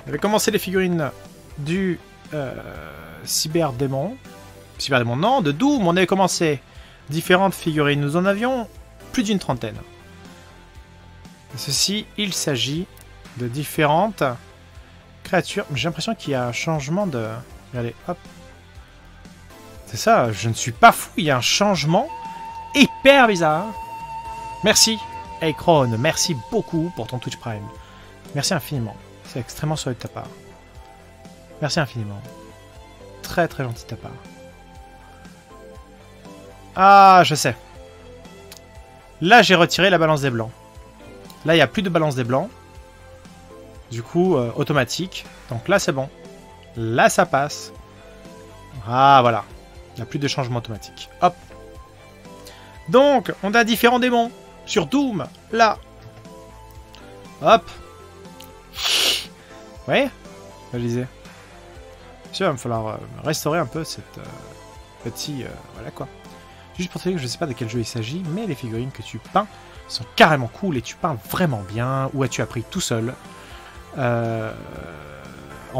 Je vais commencer les figurines du Cyberdémon. Cyberdémon, non, de Doom. On avait commencé différentes figurines. Nous en avions plus d'une trentaine. Ceci, il s'agit de différentes créatures. J'ai l'impression qu'il y a un changement de... Regardez, hop. C'est ça, je ne suis pas fou. Il y a un changement hyper bizarre. Merci, Akron. Merci beaucoup pour ton Twitch Prime. Merci infiniment. C'est extrêmement sérieux de ta part. Merci infiniment. Très très gentil de ta part. Ah, je sais. Là, j'ai retiré la balance des blancs. Là, il n'y a plus de balance des blancs. Du coup, automatique. Donc là, c'est bon. Là, ça passe. Ah, voilà. Il n'y a plus de changement automatique. Hop. Donc, on a différents démons. Sur Doom, là. Hop. Ouais. Je disais. Il va me falloir restaurer un peu cette petit... voilà quoi. Juste pour te dire que je ne sais pas de quel jeu il s'agit, mais les figurines que tu peins sont carrément cool et tu peins vraiment bien. Ou as-tu appris tout seul en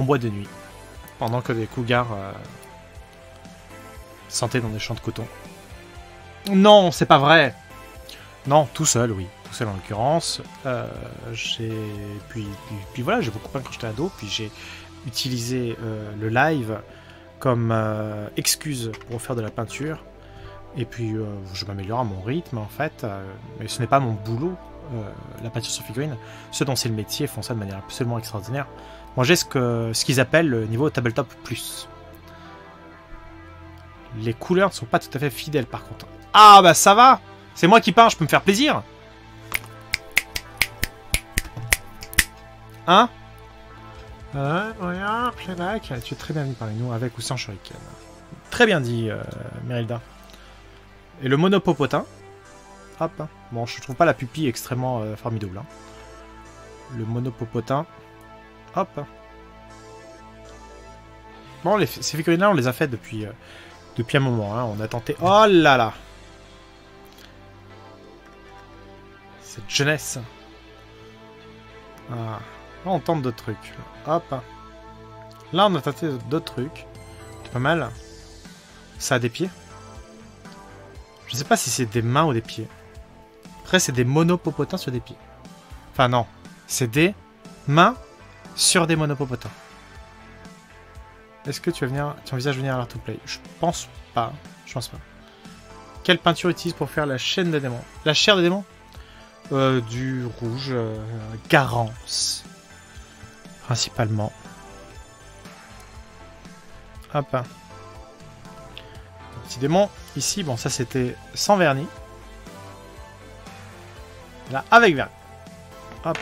bois de nuit, pendant que les cougars sentaient dans des champs de coton. Non, c'est pas vrai. Non, tout seul, oui. Tout seul en l'occurrence. Puis voilà, j'ai beaucoup peint quand j'étais ado, puis j'ai utilisé le live comme excuse pour faire de la peinture. Et puis je m'améliore à mon rythme en fait, mais ce n'est pas mon boulot, la peinture sur figurine. Ceux dont c'est le métier font ça de manière absolument extraordinaire. Moi j'ai ce qu'ils appellent le niveau tabletop plus. Les couleurs ne sont pas tout à fait fidèles par contre. Ah bah ça va, c'est moi qui peins, je peux me faire plaisir. Hein? Rien, Playback. Tu es très bien venu parmi nous, avec ou sans shuriken. Très bien dit, Merilda. Et le monopopotin. Hop. Bon, je trouve pas la pupille extrêmement formidable. Hein. Le monopopotin. Hop. Bon, ces figurines-là, on les a faites depuis un moment. Hein. On a tenté... Oh là là! Cette jeunesse. Ah. Là, on tente d'autres trucs. Hop. Là, on a tenté d'autres trucs. C'est pas mal. Ça a des pieds. Je sais pas si c'est des mains ou des pieds. Après, c'est des monopopotins sur des pieds. Enfin, non. C'est des mains sur des monopopotins. Est-ce que tu envisages de venir à l'Art to Play? Je pense pas. Je pense pas. Quelle peinture utilise pour faire la chaîne des démons? La chair des démons? Du rouge. Garance. Principalement. Hop. Petit démon. Ici, bon, ça c'était sans vernis. Là, avec vernis. Hop.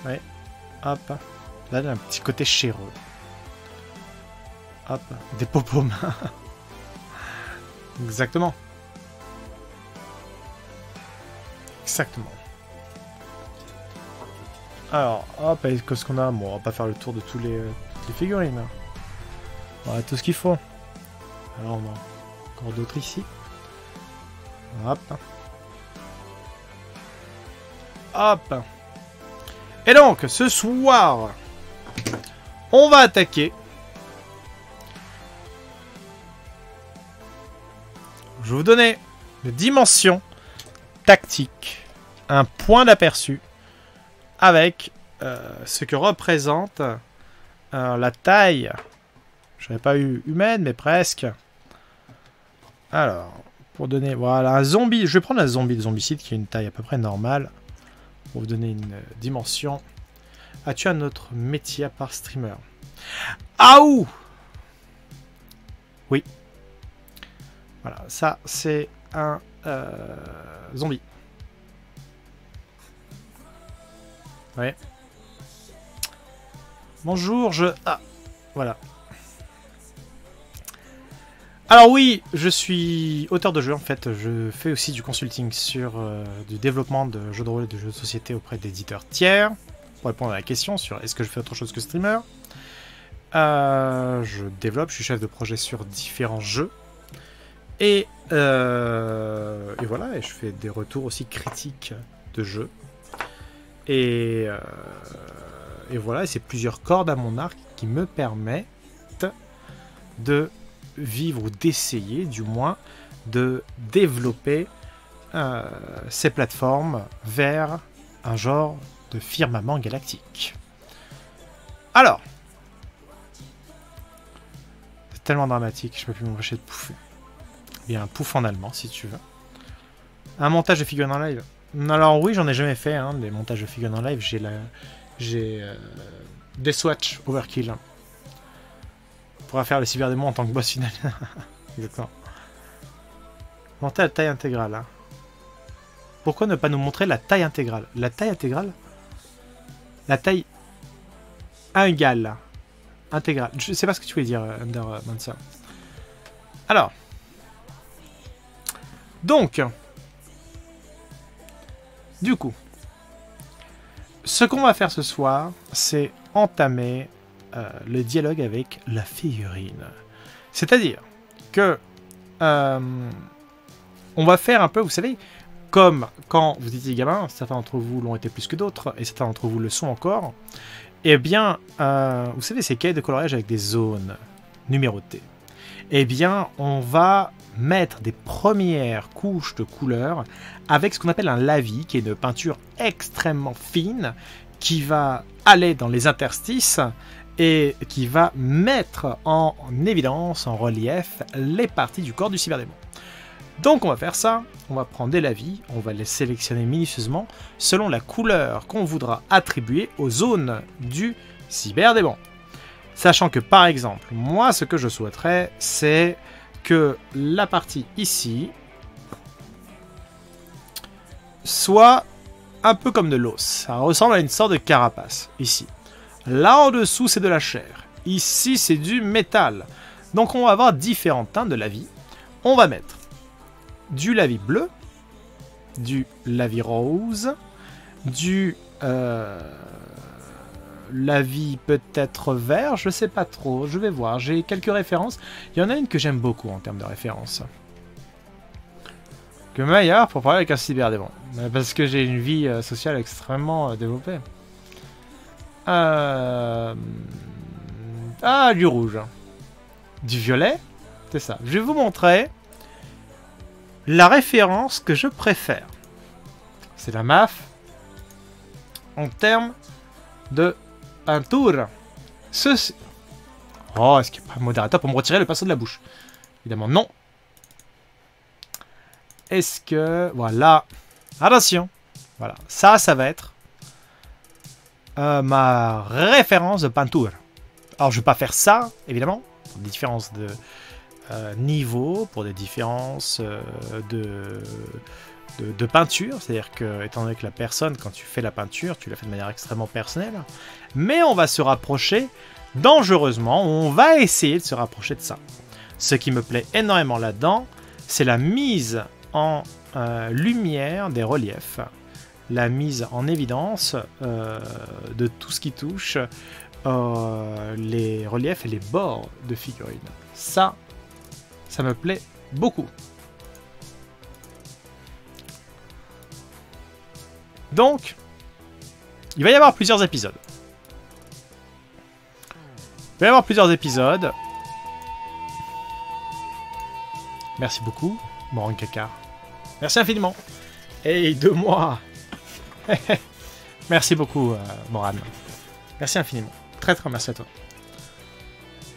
Ouais. Hop. Là, il y a un petit côté chéreux. Hop. Des popos mains. Exactement. Exactement. Alors, hop, qu'est-ce qu'on a? Bon, on va pas faire le tour de toutes les figurines. On a tout ce qu'il faut. Alors, on a encore d'autres ici. Hop. Hop. Et donc, ce soir, on va attaquer. Je vais vous donner les dimensions tactiques, un point d'aperçu avec ce que représente la taille. Je n'avais pas eu humaine, mais presque. Alors, pour donner... Voilà, un zombie. Je vais prendre un zombie de zombicide qui a une taille à peu près normale. Pour vous donner une dimension. As-tu un autre métier à part streamer? Aouh! Oui. Voilà, ça, c'est un zombie. Ouais. Bonjour, Ah, voilà. Alors oui, je suis auteur de jeux en fait, je fais aussi du consulting sur du développement de jeux de rôle et de jeux de société auprès d'éditeurs tiers, pour répondre à la question sur est-ce que je fais autre chose que streamer. Je développe, je suis chef de projet sur différents jeux, et voilà, et je fais des retours aussi critiques de jeux, et voilà, c'est plusieurs cordes à mon arc qui me permettent de vivre ou d'essayer, du moins, de développer ces plateformes vers un genre de firmament galactique. Alors, c'est tellement dramatique, je peux plus m'empêcher de pouffer. Il y a un pouf en allemand, si tu veux. Un montage de figurines en live. Alors oui, j'en ai jamais fait, hein, des montages de figurines en live. J'ai des Swatch Overkill. On pourra faire le cyberdémon en tant que boss final. Exactement. Monter la taille intégrale. Hein. Pourquoi ne pas nous montrer la taille intégrale? La taille intégrale? La taille égale. Intégrale. Je sais pas ce que tu voulais dire, Undermancer. Alors. Donc. Du coup. Ce qu'on va faire ce soir, c'est entamer le dialogue avec la figurine. C'est-à-dire que on va faire un peu, vous savez, comme quand vous étiez gamin, certains d'entre vous l'ont été plus que d'autres, et certains d'entre vous le sont encore, eh bien, vous savez, ces cahiers de coloriage avec des zones numérotées. Eh bien, on va mettre des premières couches de couleurs avec ce qu'on appelle un lavis, qui est une peinture extrêmement fine, qui va aller dans les interstices et qui va mettre en évidence, en relief, les parties du corps du cyberdémon. Donc on va faire ça, on va prendre des lavis, on va les sélectionner minutieusement selon la couleur qu'on voudra attribuer aux zones du cyberdémon. Sachant que par exemple, moi ce que je souhaiterais, c'est que la partie ici soit un peu comme de l'os. Ça ressemble à une sorte de carapace, ici. Là en dessous c'est de la chair, ici c'est du métal. Donc on va avoir différents teintes de lavis. On va mettre du lavis bleu, du lavis rose, du lavis peut-être vert, je sais pas trop, je vais voir, j'ai quelques références. Il y en a une que j'aime beaucoup en termes de références. Que meilleur pour parler avec un cyberdémon, parce que j'ai une vie sociale extrêmement développée. Ah, du rouge. Du violet, c'est ça. Je vais vous montrer la référence que je préfère. C'est la MAF en termes de peinture. Ceci. Oh, est-ce qu'il n'y a pas un modérateur pour me retirer le pinceau de la bouche? Évidemment, non. Est-ce que... Voilà. Attention. Voilà. Ça va être ma référence de peinture. Alors, je ne vais pas faire ça, évidemment. Pour des différences de niveau, pour des différences de peinture. C'est-à-dire que, étant donné que la personne, quand tu fais la peinture, tu la fais de manière extrêmement personnelle. Mais on va se rapprocher dangereusement. On va essayer de se rapprocher de ça. Ce qui me plaît énormément là-dedans, c'est la mise en lumière des reliefs. La mise en évidence de tout ce qui touche les reliefs et les bords de figurines. Ça me plaît beaucoup. Donc, il va y avoir plusieurs épisodes. Il va y avoir plusieurs épisodes. Merci beaucoup, Moran Kakar. Merci infiniment. Et 2 mois. Merci beaucoup, Moran. Merci infiniment. Très très merci à toi.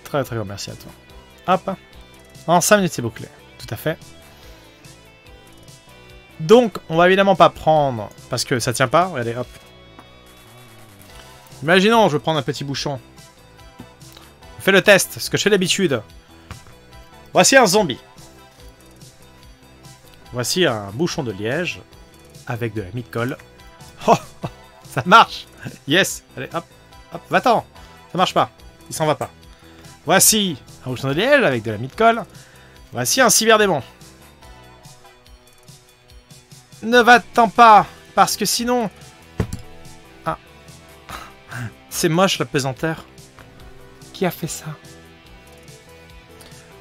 Très très merci à toi. Hop. En 5 minutes c'est bouclé. Tout à fait. Donc, on va évidemment pas prendre, parce que ça tient pas. Regardez, hop. Imaginons, je veux prendre un petit bouchon. On fait le test, ce que je fais d'habitude. Voici un zombie. Voici un bouchon de liège avec de la mie-de-colle. Oh, ça marche. Yes. Allez, hop, hop, va-t'en. Ça marche pas. Il s'en va pas. Voici un bouchon de liège avec de la mie-de-colle. Voici un cyberdémon. Ne va-t'en pas, parce que sinon... Ah. C'est moche la pesanteur. Qui a fait ça?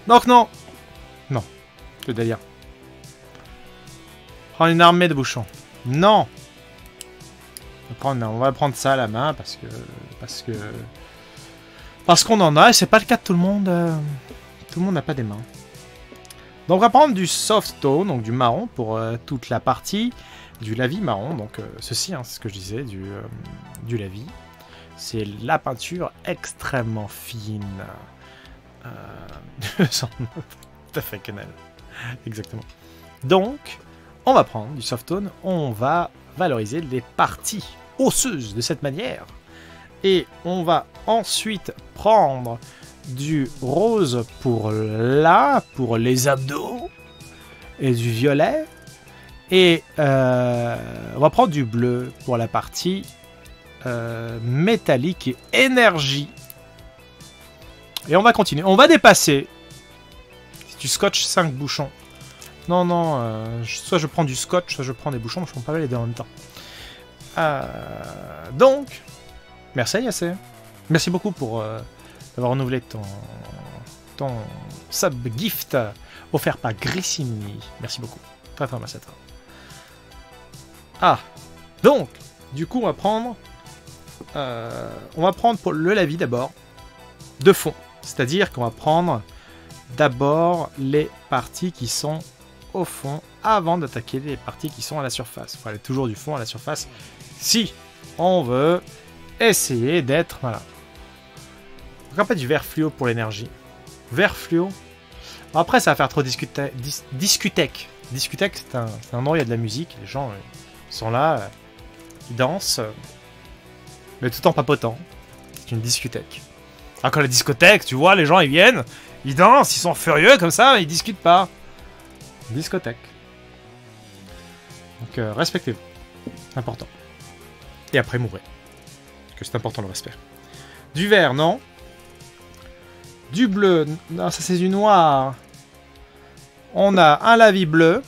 Donc non. Non. Le délire. Prendre une armée de bouchons. Non. On va prendre ça à la main, parce que Parce qu'on en a, et c'est pas le cas de tout le monde. Tout le monde n'a pas des mains. Donc on va prendre du soft tone, donc du marron pour toute la partie, du lavis marron, donc ceci, hein, c'est ce que je disais, du lavis. C'est la peinture extrêmement fine. Tout à fait, Canal. Exactement. Donc, on va prendre du soft tone, on va valoriser les parties osseuses de cette manière. Et on va ensuite prendre du rose pour les abdos, et du violet. Et on va prendre du bleu pour la partie métallique et énergie. Et on va continuer. On va dépasser. Si tu scotches 5 bouchons. Non, non. Soit je prends du scotch, soit je prends des bouchons. Je prends pas les deux en même temps. Donc, merci Yassé. Merci beaucoup pour d'avoir renouvelé ton sub gift offert par Grissini. Merci beaucoup. Très très merci à toi. Ah, donc, du coup, on va prendre pour le lavis d'abord de fond. C'est-à-dire qu'on va prendre d'abord les parties qui sont au fond avant d'attaquer les parties qui sont à la surface. Il faut aller toujours du fond à la surface si on veut essayer d'être... Voilà. Encore pas du vert fluo pour l'énergie. Vert fluo. Après, ça va faire trop discutec. Discutec, c'est un endroit où il y a de la musique. Les gens sont là, ils dansent, mais tout en papotant. C'est une discutec. Alors quand la discothèque, tu vois, les gens ils viennent, ils dansent, ils sont furieux comme ça, mais ils discutent pas. Discothèque. Donc respectez-vous. C'est important. Et après mourrez. Parce que c'est important le respect. Du vert, non. Du bleu, non, ça c'est du noir. On a un lavis bleu.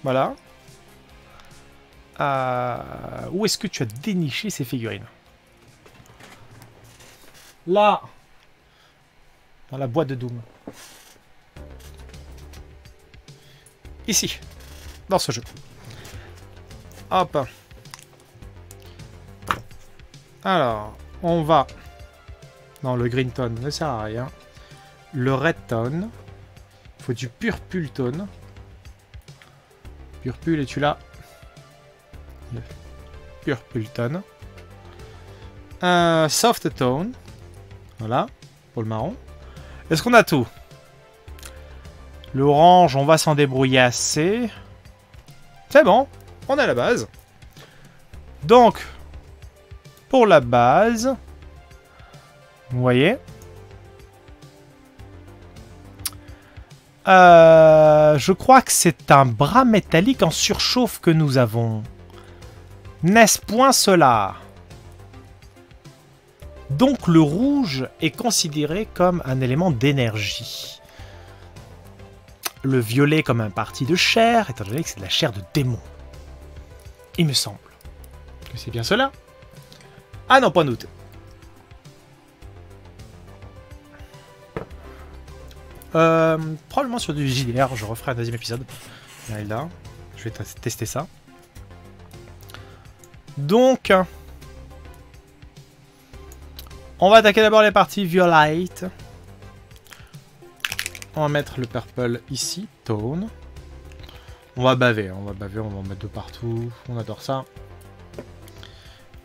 Voilà. Où est-ce que tu as déniché ces figurines? Là. Dans la boîte de Doom. Ici. Dans ce jeu. Hop. Alors, on va... Non, le green tone ne sert à rien. Le red tone. Il faut du purple tone. Purple, et tu l'as. Purple tone. Soft tone. Voilà, pour le marron. Est-ce qu'on a tout? L'orange, on va s'en débrouiller assez. C'est bon, on a la base. Donc, pour la base, vous voyez, je crois que c'est un bras métallique en surchauffe que nous avons. N'est-ce point cela? Donc le rouge est considéré comme un élément d'énergie. Le violet comme un parti de chair, étant donné que c'est de la chair de démon. Il me semble que c'est bien cela. Ah non, pas de doute. Probablement sur du JDR, je referai un deuxième épisode. Là, je vais tester ça. Donc, on va attaquer d'abord les parties violette. On va mettre le purple ici, tone. On va baver, on va en mettre de partout. On adore ça.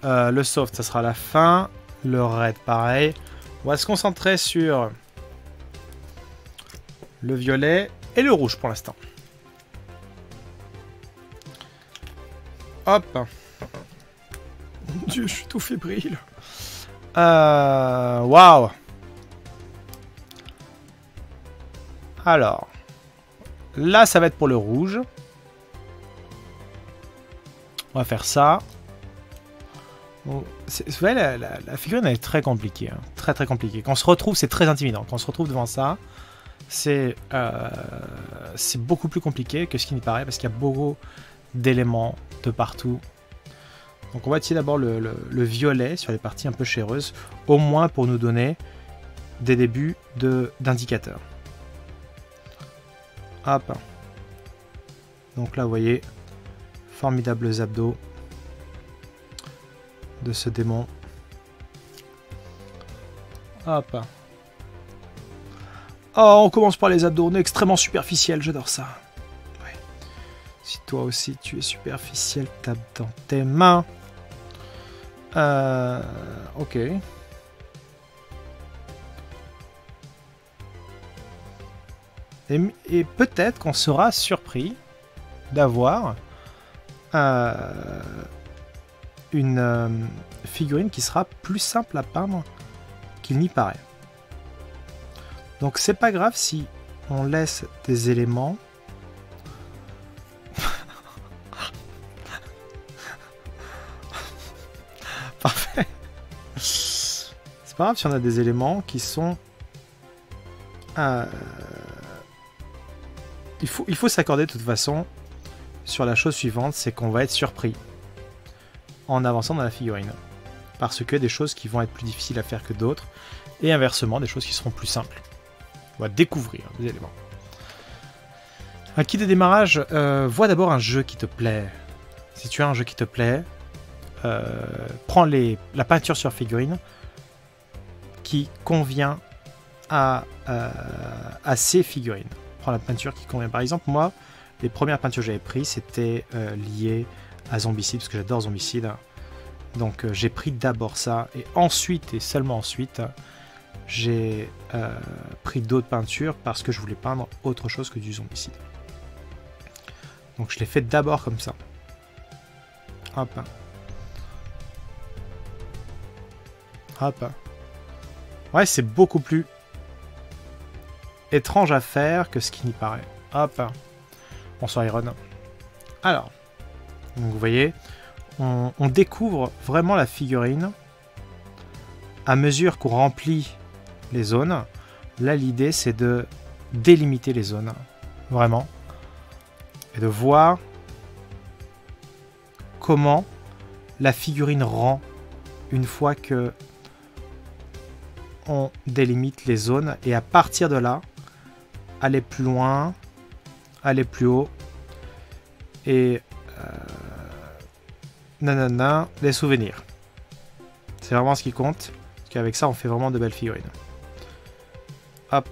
Le soft, ça sera à la fin. Le red, pareil. On va se concentrer sur le violet et le rouge pour l'instant. Hop. Mon Dieu, je suis tout fébrile. Waouh. Alors, là, ça va être pour le rouge. On va faire ça. Bon, vous voyez, la figurine elle est très compliquée. Hein. Très très compliquée. Quand on se retrouve, c'est très intimidant. Quand on se retrouve devant ça, c'est beaucoup plus compliqué que ce qui n'y paraît parce qu'il y a beaucoup d'éléments de partout. Donc on va essayer d'abord le violet sur les parties un peu chéreuses, au moins pour nous donner des débuts d'indicateurs. Hop. Donc là, vous voyez, formidables abdos de ce démon. Hop. Oh, on commence par les abdos. On est extrêmement superficiel, j'adore ça. Ouais. Si toi aussi tu es superficiel, tape dans tes mains. Ok. Et peut-être qu'on sera surpris d'avoir une figurine qui sera plus simple à peindre qu'il n'y paraît. Donc c'est pas grave si on laisse des éléments. Parfait. C'est pas grave si on a des éléments qui sont... Il faut s'accorder de toute façon sur la chose suivante, c'est qu'on va être surpris en avançant dans la figurine. Parce que des choses qui vont être plus difficiles à faire que d'autres, et inversement, des choses qui seront plus simples. On va découvrir des éléments. Un kit de démarrage, vois d'abord un jeu qui te plaît. Si tu as un jeu qui te plaît, prends la peinture sur figurine qui convient à ces figurines. Prends la peinture qui convient. Par exemple, moi, les premières peintures que j'avais prises, c'était lié à Zombicide, parce que j'adore Zombicide. Donc j'ai pris d'abord ça, et ensuite, et seulement ensuite, j'ai pris d'autres peintures parce que je voulais peindre autre chose que du Zombicide. Donc je l'ai fait d'abord comme ça. Hop. Hop. Ouais, c'est beaucoup plus étrange à faire que ce qui n'y paraît. Hop. Bonsoir Iron. Alors, donc vous voyez, on découvre vraiment la figurine à mesure qu'on remplit les zones. Là, l'idée, c'est de délimiter les zones, vraiment, et de voir comment la figurine rend une fois que on délimite les zones, et à partir de là, aller plus loin, aller plus haut, et nanana, les souvenirs. C'est vraiment ce qui compte, parce qu'avec ça, on fait vraiment de belles figurines. Hop.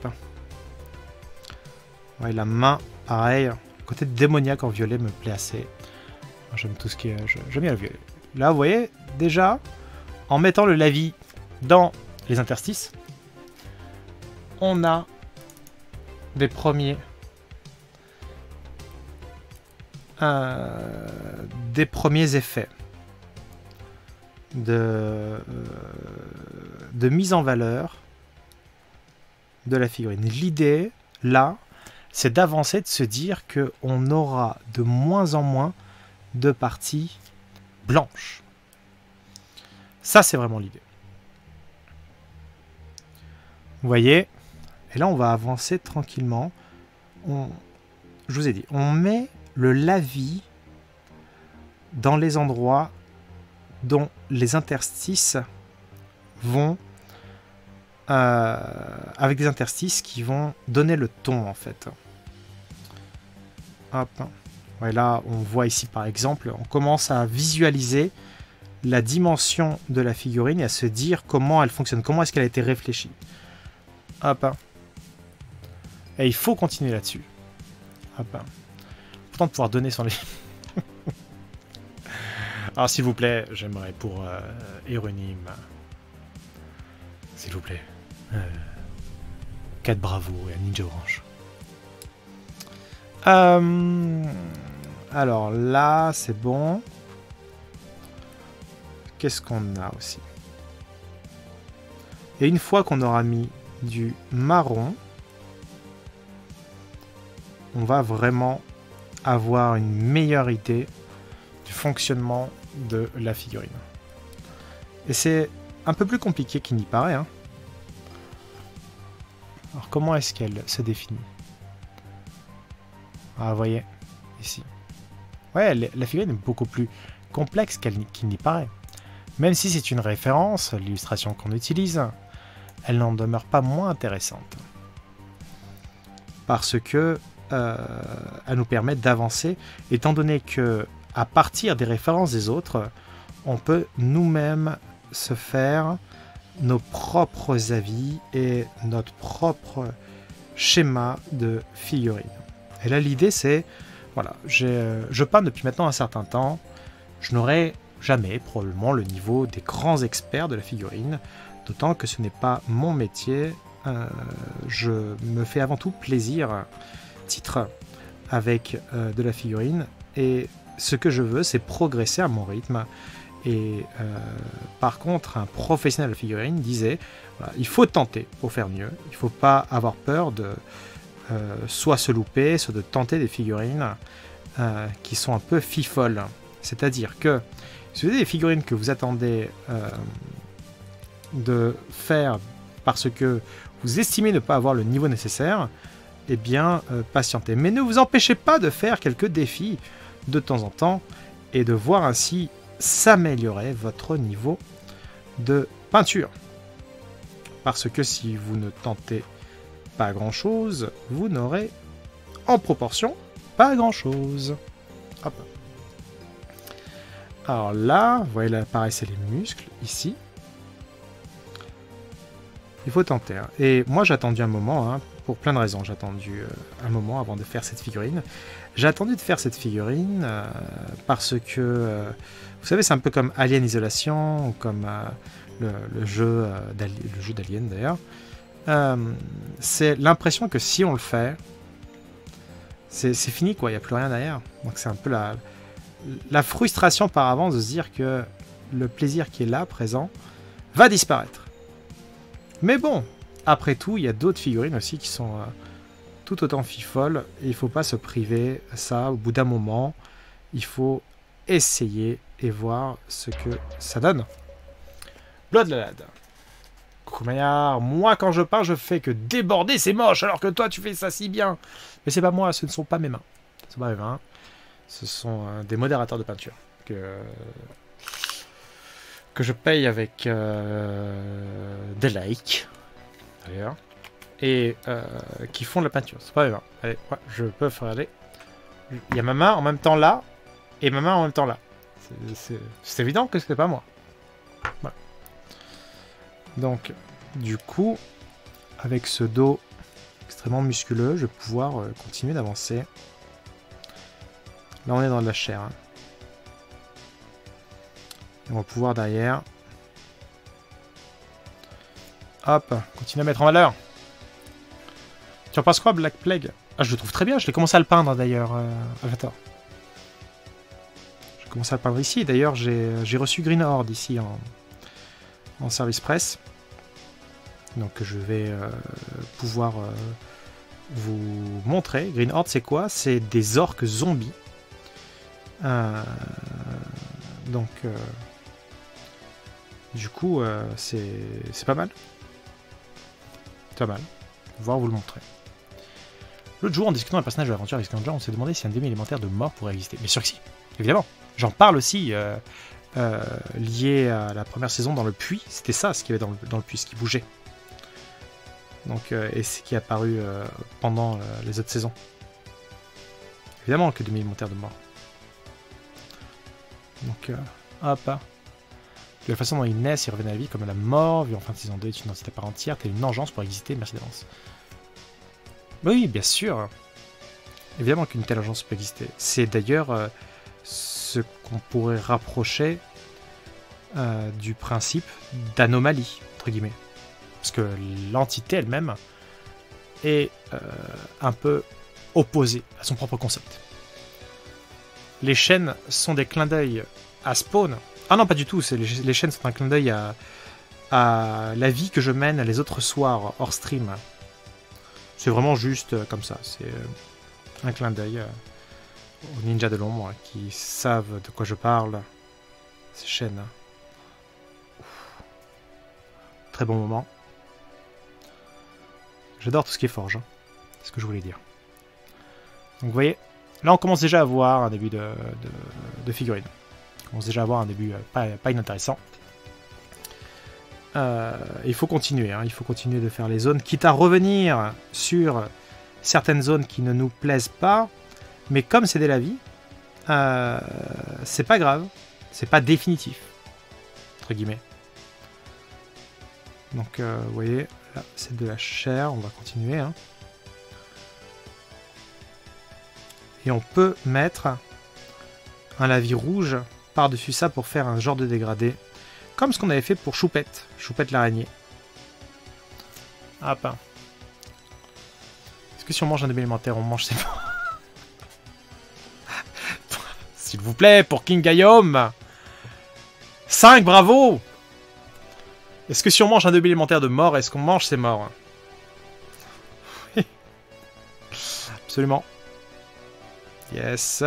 Ouais, la main, pareil. Le côté démoniaque en violet me plaît assez. J'aime tout ce qui est... J'aime bien le violet. Là, vous voyez, déjà, en mettant le lavis dans les interstices, on a des premiers effets de mise en valeur de la figurine. L'idée, là, c'est d'avancer, de se dire qu'on aura de moins en moins de parties blanches. Ça, c'est vraiment l'idée. Vous voyez, et là, on va avancer tranquillement. Je vous ai dit, on met le lavis dans les endroits dont les interstices vont... avec des interstices qui vont donner le ton, en fait. Hop. Ouais, là, on voit ici, par exemple, on commence à visualiser la dimension de la figurine et à se dire comment elle fonctionne, comment est-ce qu'elle a été réfléchie. Hop. Et il faut continuer là-dessus. Hop. Pourtant, de pouvoir donner son les... Alors, s'il vous plaît, j'aimerais pour Héronime, s'il vous plaît, 4 Bravo et un Ninja Orange. Alors là, c'est bon. Qu'est-ce qu'on a aussi? Et une fois qu'on aura mis du marron, on va vraiment avoir une meilleure idée du fonctionnement de la figurine. Et c'est un peu plus compliqué qu'il n'y paraît, hein. Alors comment est-ce qu'elle se définit? Ah, vous voyez, ici. Ouais, la figurine est beaucoup plus complexe qu'il n'y paraît. Même si c'est une référence, l'illustration qu'on utilise, elle n'en demeure pas moins intéressante. Parce que elle nous permet d'avancer, étant donné que à partir des références des autres, on peut nous-mêmes se faire nos propres avis et notre propre schéma de figurine. Et là, l'idée, c'est, voilà, je peins depuis maintenant un certain temps, je n'aurai jamais probablement le niveau des grands experts de la figurine, d'autant que ce n'est pas mon métier. Je me fais avant tout plaisir, titre, avec de la figurine, et ce que je veux, c'est progresser à mon rythme. Et par contre, un professionnel de la figurine disait, voilà, il faut tenter pour faire mieux, il ne faut pas avoir peur de soit se louper, soit de tenter des figurines qui sont un peu fifolles. C'est-à-dire que si vous avez des figurines que vous attendez de faire parce que vous estimez ne pas avoir le niveau nécessaire, eh bien, patientez. Mais ne vous empêchez pas de faire quelques défis de temps en temps et de voir ainsi s'améliorer votre niveau de peinture. Parce que si vous ne tentez pas grand-chose, vous n'aurez en proportion pas grand-chose. Hop. Alors là, vous voyez là apparaissent les muscles, ici. Il faut tenter. Hein. Et moi, j'ai attendu un moment, hein, pour plein de raisons. J'ai attendu un moment avant de faire cette figurine. J'ai attendu de faire cette figurine parce que, vous savez, c'est un peu comme Alien Isolation, ou comme le jeu d'Alien d'ailleurs. C'est l'impression que si on le fait, c'est fini, quoi. Il n'y a plus rien derrière. Donc c'est un peu la frustration par avance de se dire que le plaisir qui est là, présent, va disparaître. Mais bon, après tout, il y a d'autres figurines aussi qui sont tout autant fifolles. Et il ne faut pas se priver ça. Au bout d'un moment, il faut essayer et voir ce que ça donne. Bloodlad. Coucou Maillard, moi quand je peins, je fais que déborder, c'est moche, alors que toi tu fais ça si bien. Mais c'est pas moi, ce ne sont pas mes mains. Ce sont pas mes mains. Ce sont des modérateurs de peinture que je paye avec des likes, d'ailleurs, et qui font de la peinture. C'est pas mes mains. Allez, ouais, je peux faire aller. Il y a ma main en même temps là, et ma main en même temps là. C'est évident que ce n'est pas moi. Voilà. Donc, du coup, avec ce dos extrêmement musculeux, je vais pouvoir continuer d'avancer. Là, on est dans de la chair. Hein. Et on va pouvoir derrière... Hop, continuer à mettre en valeur. Tu en penses quoi, Black Plague? Ah, je le trouve très bien, je l'ai commencé à le peindre d'ailleurs, Avatar. J'ai commencé à le peindre ici, d'ailleurs j'ai reçu Green Horde ici en service presse. Donc je vais pouvoir vous montrer. Green Horde, c'est quoi? C'est des orques zombies. Donc du coup c'est pas mal. C'est pas mal. Je vais pouvoir vous le montrer. L'autre jour, en discutant d'un personnage de l'aventure avec Scavenger, on s'est demandé si un demi-élémentaire de mort pourrait exister. Mais sûr que si, évidemment. J'en parle aussi lié à la première saison dans le puits. C'était ça ce qu'il y avait dans le puits, ce qui bougeait. Donc, et ce qui est apparu pendant les autres saisons. Évidemment que demi-élémentaire de mort. Donc, hop. De la façon dont ils naissent, ils reviennent à la vie comme à la mort, vu en fin de saison 2 est une entité à part entière, telle une engeance pour exister, merci d'avance. Oui, bien sûr. Évidemment qu'une telle engeance peut exister. C'est d'ailleurs ce qu'on pourrait rapprocher du principe d'anomalie, entre guillemets. Parce que l'entité elle-même est un peu opposée à son propre concept. Les chaînes sont des clins d'œil à Spawn. Ah non, pas du tout, les chaînes sont un clin d'œil à la vie que je mène les autres soirs hors stream. C'est vraiment juste comme ça, c'est un clin d'œil aux ninjas de l'ombre qui savent de quoi je parle. Ces chaînes. Ouf. Très bon moment. J'adore tout ce qui est forge, hein. C'est ce que je voulais dire. Donc vous voyez, là on commence déjà à voir un début de figurine. On commence déjà à avoir un début pas inintéressant. Il faut continuer, hein. Il faut continuer de faire les zones, quitte à revenir sur certaines zones qui ne nous plaisent pas, mais comme c'est de la vie, c'est pas grave, c'est pas définitif, entre guillemets. Donc, vous voyez, là, c'est de la chair. On va continuer. Hein. Et on peut mettre un lavis rouge par-dessus ça pour faire un genre de dégradé. Comme ce qu'on avait fait pour Choupette. Choupette l'araignée. Hop. Est-ce que si on mange un début alimentaire, on mange ses morts? S'il vous plaît, pour King Guillaume 5, bravo. Est-ce que si on mange un début alimentaire de mort, est-ce qu'on mange ses morts? Oui. Absolument. Yes.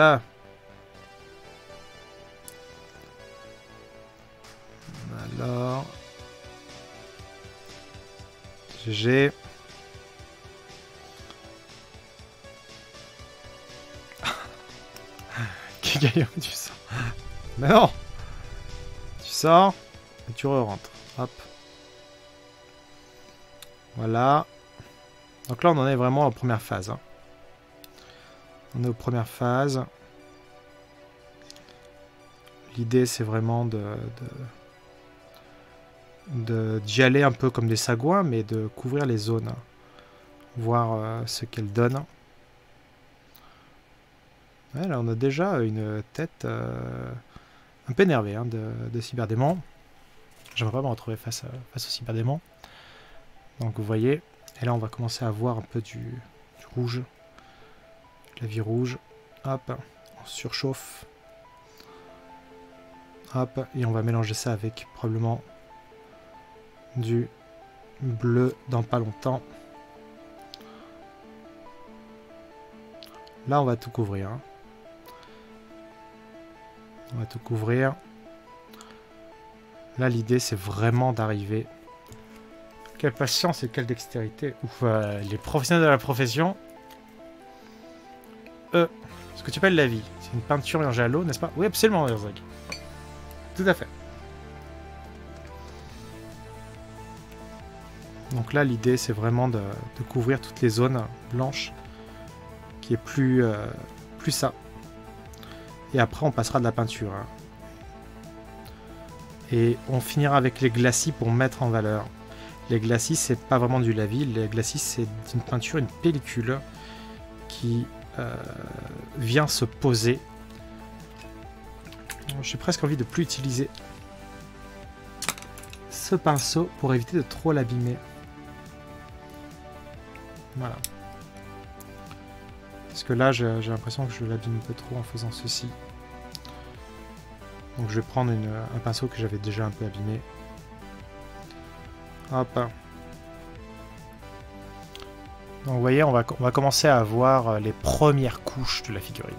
Alors... GG. Guillaume, tu sors. Mais non. Tu sors et tu re-rentres. Hop. Voilà. Donc là, on en est vraiment en première phase. Hein. On est aux premières phases. L'idée, c'est vraiment d'y aller un peu comme des sagouins, mais de couvrir les zones. Voir ce qu'elles donnent. Ouais, là, on a déjà une tête un peu énervée hein, de cyberdémon. J'aimerais pas me retrouver face au cyberdémon. Donc vous voyez, et là on va commencer à voir un peu du rouge. La vie rouge. Hop, on surchauffe. Hop, et on va mélanger ça avec probablement du bleu dans pas longtemps. Là on va tout couvrir. Hein. On va tout couvrir. Là, l'idée, c'est vraiment d'arriver. Quelle patience et quelle dextérité. Ouf, les professionnels de la profession. Ce que tu appelles la vie. C'est une peinture mélangée à l'eau, n'est-ce pas? Oui, absolument, Herzog. Tout à fait. Donc là, l'idée, c'est vraiment de couvrir toutes les zones blanches. Qui est plus ça. Et après, on passera de la peinture. Hein. Et on finira avec les glacis pour mettre en valeur. Les glacis, c'est pas vraiment du lavis. Les glacis, c'est une peinture, une pellicule qui vient se poser. J'ai presque envie de plus utiliser ce pinceau pour éviter de trop l'abîmer. Voilà. Parce que là, j'ai l'impression que je l'abîme un peu trop en faisant ceci. Donc je vais prendre un pinceau que j'avais déjà un peu abîmé. Hop. Donc vous voyez, on va commencer à avoir les premières couches de la figurine.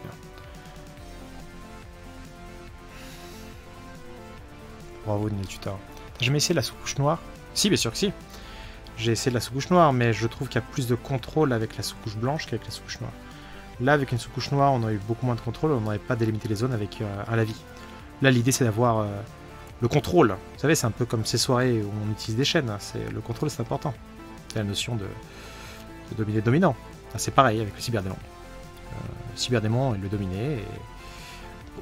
Bravo Tutor. T'as jamais essayé la sous-couche noire? Si, bien sûr que si. J'ai essayé de la sous-couche noire, mais je trouve qu'il y a plus de contrôle avec la sous-couche blanche qu'avec la sous-couche noire. Là, avec une sous-couche noire, on a eu beaucoup moins de contrôle, on n'avait pas délimité les zones avec un lavis. Là, l'idée, c'est d'avoir le contrôle. Vous savez, c'est un peu comme ces soirées où on utilise des chaînes. Le contrôle, c'est important. C'est la notion de dominer le dominant. C'est pareil avec le cyberdémon. Le cyberdémon est le dominé.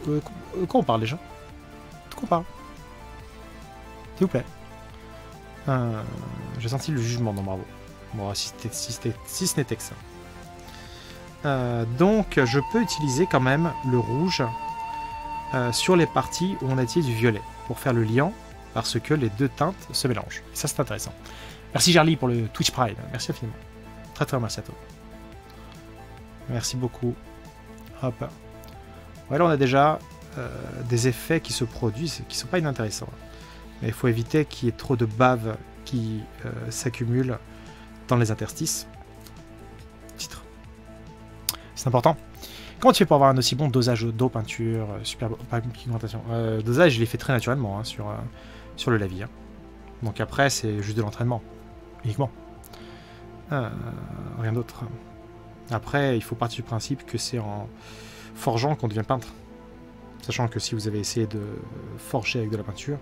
Et... Quand on parle déjà? De quoi on parle? S'il vous plaît. J'ai senti le jugement, non, bravo. Bon, si ce n'était que ça. Donc, je peux utiliser quand même le rouge sur les parties où on a utilisé du violet pour faire le liant, parce que les deux teintes se mélangent. Et ça, c'est intéressant. Merci Jarly pour le Twitch Prime. Merci infiniment. Très très merci à toi. Merci beaucoup. Hop. Voilà, on a déjà des effets qui se produisent qui sont pas inintéressants. Mais il faut éviter qu'il y ait trop de bave qui s'accumule dans les interstices. Titre. C'est important. Comment tu fais pour avoir un aussi bon dosage d'eau, peinture, super pigmentation? Dosage, je l'ai fait très naturellement hein, sur le lavis. Hein. Donc après, c'est juste de l'entraînement. Uniquement. Rien d'autre. Après, il faut partir du principe que c'est en forgeant qu'on devient peintre. Sachant que si vous avez essayé de forger avec de la peinture,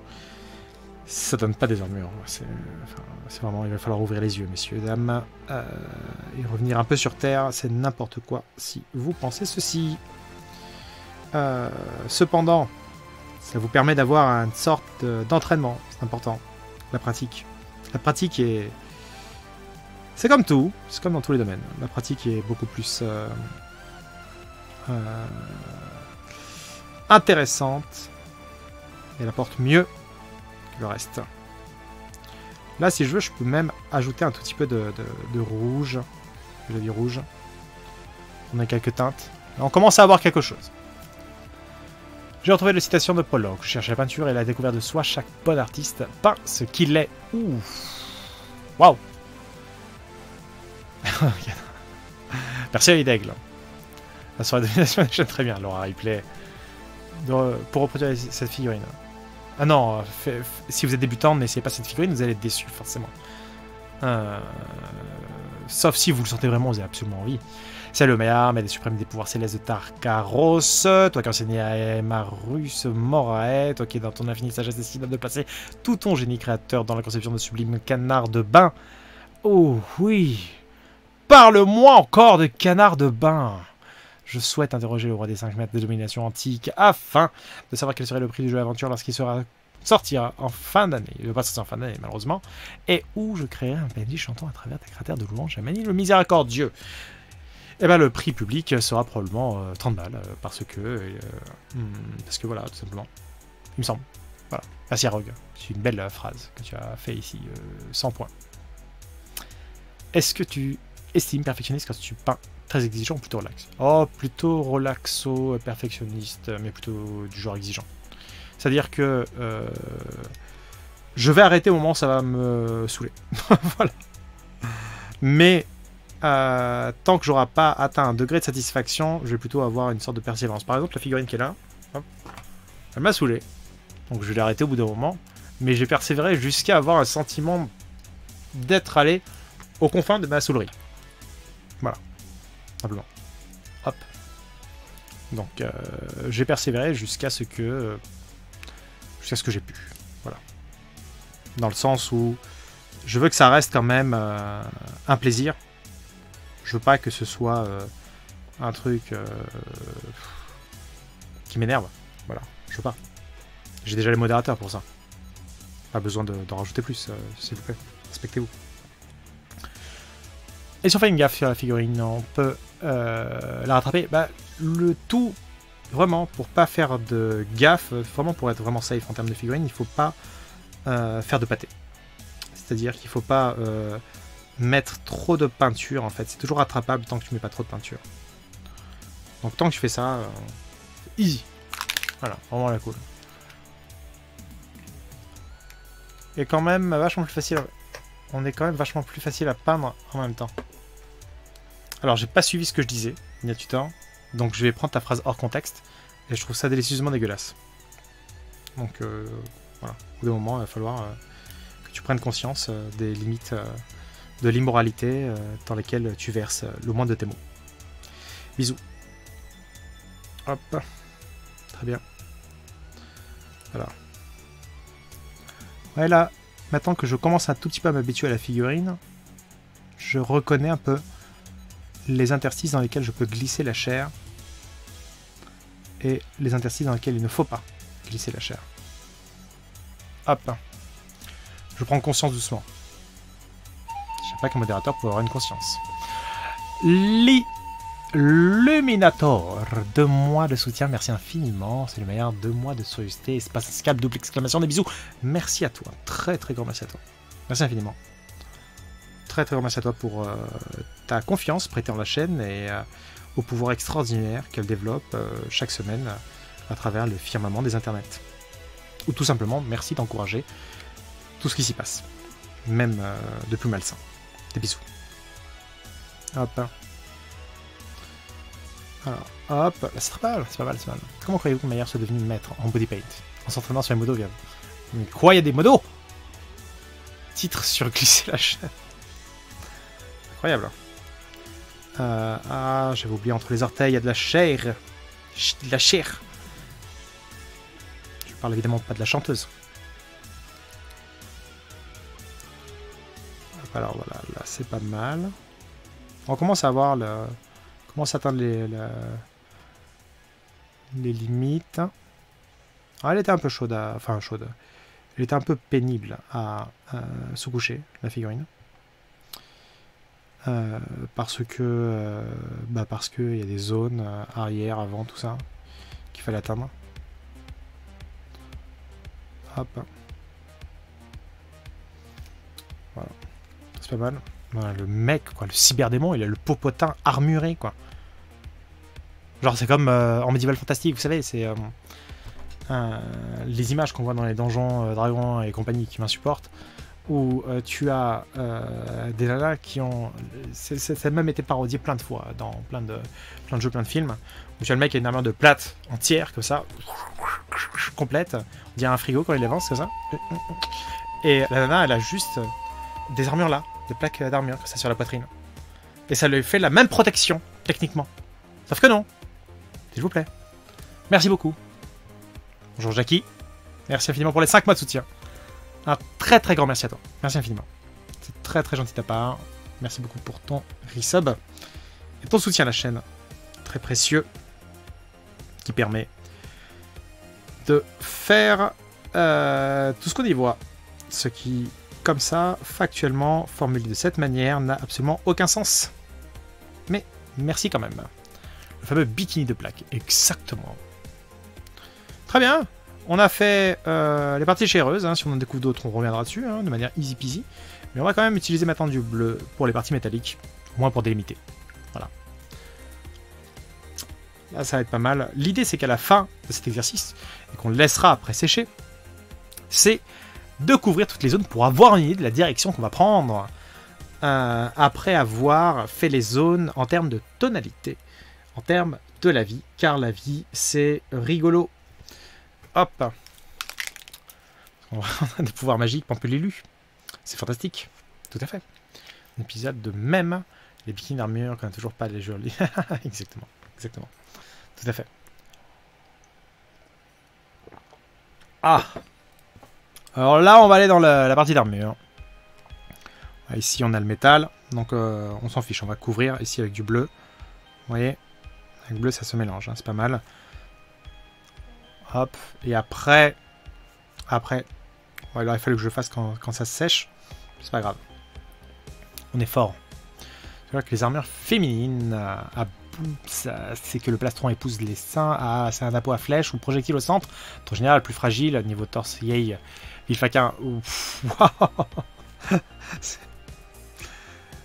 ça donne pas des armures. C'est vraiment, il va falloir ouvrir les yeux, messieurs, dames. Et revenir un peu sur Terre, c'est n'importe quoi si vous pensez ceci. Cependant, ça vous permet d'avoir une sorte d'entraînement. C'est important. La pratique. La pratique est... C'est comme tout, c'est comme dans tous les domaines. La pratique est beaucoup plus intéressante et elle apporte mieux que le reste. Là, si je veux, je peux même ajouter un tout petit peu de rouge. Je dis rouge. On a quelques teintes. Et on commence à avoir quelque chose. J'ai retrouvé la citation de Pollock. Je cherche la peinture et la découverte de soi. Chaque bon artiste peint ce qu'il est. Ouh. Waouh. Merci à l'idaigle. La soirée de domination j'aime très bien, Laura Ripley. Pour reproduire cette figurine. Ah non, si vous êtes débutant, n'essayez pas cette figurine, vous allez être déçu, forcément. Sauf si vous le sentez vraiment, vous avez absolument envie. Salut Omea, mais les suprêmes des pouvoirs célestes de Tarkaros, toi qui as enseigné à Marus Morae, toi qui es dans ton infinie sagesse décidé de placer tout ton génie créateur dans la conception de sublimes canards de bain. Oh oui, parle-moi encore de canards de bain. Je souhaite interroger le roi des 5 mètres de domination antique afin de savoir quel serait le prix du jeu d'aventure lorsqu'il sortira en fin d'année. Il ne va pas sortir en fin d'année, malheureusement. Et où je créerai un PNJ chantant à travers des cratères de louange à Manille le miséricordieux. Et bien le prix public sera probablement 30 balles, parce que voilà, tout simplement. Il me semble. Voilà. Merci à Rogue. C'est une belle phrase que tu as fait ici. 100 points. Est-ce que tu estimes perfectionniste quand tu peins très exigeant ou plutôt relax? Oh, plutôt relaxo, perfectionniste, mais plutôt du genre exigeant. C'est-à-dire que je vais arrêter au moment où ça va me saouler. Voilà. Mais tant que j'aurai pas atteint un degré de satisfaction, je vais plutôt avoir une sorte de persévérance. Par exemple, la figurine qui est là, hop, elle m'a saoulé. Donc je vais l'arrêter au bout d'un moment. Mais j'ai persévéré jusqu'à avoir un sentiment d'être allé aux confins de ma saoulerie. Voilà. Simplement. Hop. Donc j'ai persévéré jusqu'à ce que j'ai pu. Voilà. Dans le sens où je veux que ça reste quand même un plaisir. Je veux pas que ce soit un truc qui m'énerve. Voilà. Je veux pas. J'ai déjà les modérateurs pour ça. Pas besoin d'en rajouter plus, s'il vous plaît. Respectez-vous. Et si on fait une gaffe sur la figurine, on peut la rattraper. Bah, le tout, vraiment, pour pas faire de gaffe, vraiment pour être vraiment safe en termes de figurine, il faut pas faire de pâté. C'est-à-dire qu'il faut pas mettre trop de peinture, en fait. C'est toujours rattrapable tant que tu mets pas trop de peinture. Donc tant que tu fais ça, easy. Voilà, vraiment la cool. Et quand même vachement plus facile. On est quand même vachement plus facile à peindre en même temps. Alors, j'ai pas suivi ce que je disais, Nia Tutor, donc je vais prendre ta phrase hors contexte, et je trouve ça délicieusement dégueulasse. Donc, voilà. Au bout d'un moment, il va falloir que tu prennes conscience des limites de l'immoralité dans lesquelles tu verses le moins de tes mots. Bisous. Hop. Très bien. Voilà. Ouais, là, maintenant que je commence un tout petit peu à m'habituer à la figurine, je reconnais un peu les interstices dans lesquels je peux glisser la chair et les interstices dans lesquels il ne faut pas glisser la chair. Hop. Je prends conscience doucement. Je sais pas qu'un modérateur peut avoir une conscience. Luminator, 2 mois de soutien, merci infiniment, c'est le meilleur, 2 mois de soyeuseté, espace escape, double exclamation, des bisous, merci à toi, très très grand merci à toi, merci infiniment, très très grand merci à toi pour ta confiance prêtée en la chaîne et au pouvoir extraordinaire qu'elle développe chaque semaine à travers le firmament des internets, ou tout simplement merci d'encourager tout ce qui s'y passe, même de plus malsain, des bisous, hop. Alors, hop, c'est pas mal, c'est pas mal, c'est pas mal. Comment croyez-vous que Maillard soit devenu maître en body paint en s'entraînant sur les modos via... Mais quoi, il y a des modos? Titre sur glisser la chaîne. Incroyable. Ah, j'avais oublié, entre les orteils, il y a de la chair. De la chair. Je parle évidemment pas de la chanteuse. Alors voilà, là c'est pas mal. On commence à voir le... commence à atteindre les limites. Ah, elle était un peu chaude, enfin chaude. Elle était un peu pénible à se coucher, la figurine. Parce que il y a des zones arrière, avant, tout ça, qu'il fallait atteindre. Hop. Voilà. C'est pas mal. Voilà, le mec, quoi, le cyberdémon, il a le popotin armuré, quoi. Genre, c'est comme en Medieval Fantastic, vous savez, c'est les images qu'on voit dans les donjons dragons et compagnie qui m'insupportent, où tu as des nanas qui ont... Ça a même été parodié plein de fois dans plein de jeux, plein de films, où tu as le mec qui a une armure de plate entière, comme ça, complète, on dirait un frigo quand il avance, comme ça. Et la nana, elle a juste des armures là, des plaques d'armure, comme ça, sur la poitrine. Et ça lui fait la même protection, techniquement. Sauf que non. S'il vous plaît. Merci beaucoup. Bonjour Jackie. Merci infiniment pour les 5 mois de soutien. Un très très grand merci à toi. Merci infiniment. C'est très très gentil de ta part. Merci beaucoup pour ton resub. Et ton soutien à la chaîne. Très précieux. Qui permet de faire tout ce qu'on y voit. Ce qui, comme ça, factuellement, formulé de cette manière, n'a absolument aucun sens. Mais merci quand même. Le fameux bikini de plaque. Exactement. Très bien. On a fait les parties chéreuses. Hein. Si on en découvre d'autres, on reviendra dessus, hein, de manière easy peasy. Mais on va quand même utiliser maintenant du bleu pour les parties métalliques. Au moins pour délimiter. Voilà. Là, ça va être pas mal. L'idée, c'est qu'à la fin de cet exercice, et qu'on le laissera après sécher, c'est de couvrir toutes les zones pour avoir une idée de la direction qu'on va prendre après avoir fait les zones en termes de tonalité. En termes de la vie, car la vie, c'est rigolo. Hop. On a des pouvoirs magiques Pampelelu. C'est fantastique. Tout à fait. Un épisode de même. Les bikinis d'armure, qu'on n'a toujours pas les jolis. Exactement. Exactement. Tout à fait. Ah. Alors là, on va aller dans la partie d'armure. Ici, on a le métal. Donc, on s'en fiche. On va couvrir ici avec du bleu. Vous voyez ? Avec le bleu, ça se mélange, hein, c'est pas mal. Hop, et après, ouais, là, il fallait que je le fasse quand ça se sèche. C'est pas grave. On est fort. C'est vrai que les armures féminines, c'est que le plastron épouse les seins, c'est un apôt à flèche ou projectile au centre. En général, plus fragile, niveau torse, yay, vilfaquin.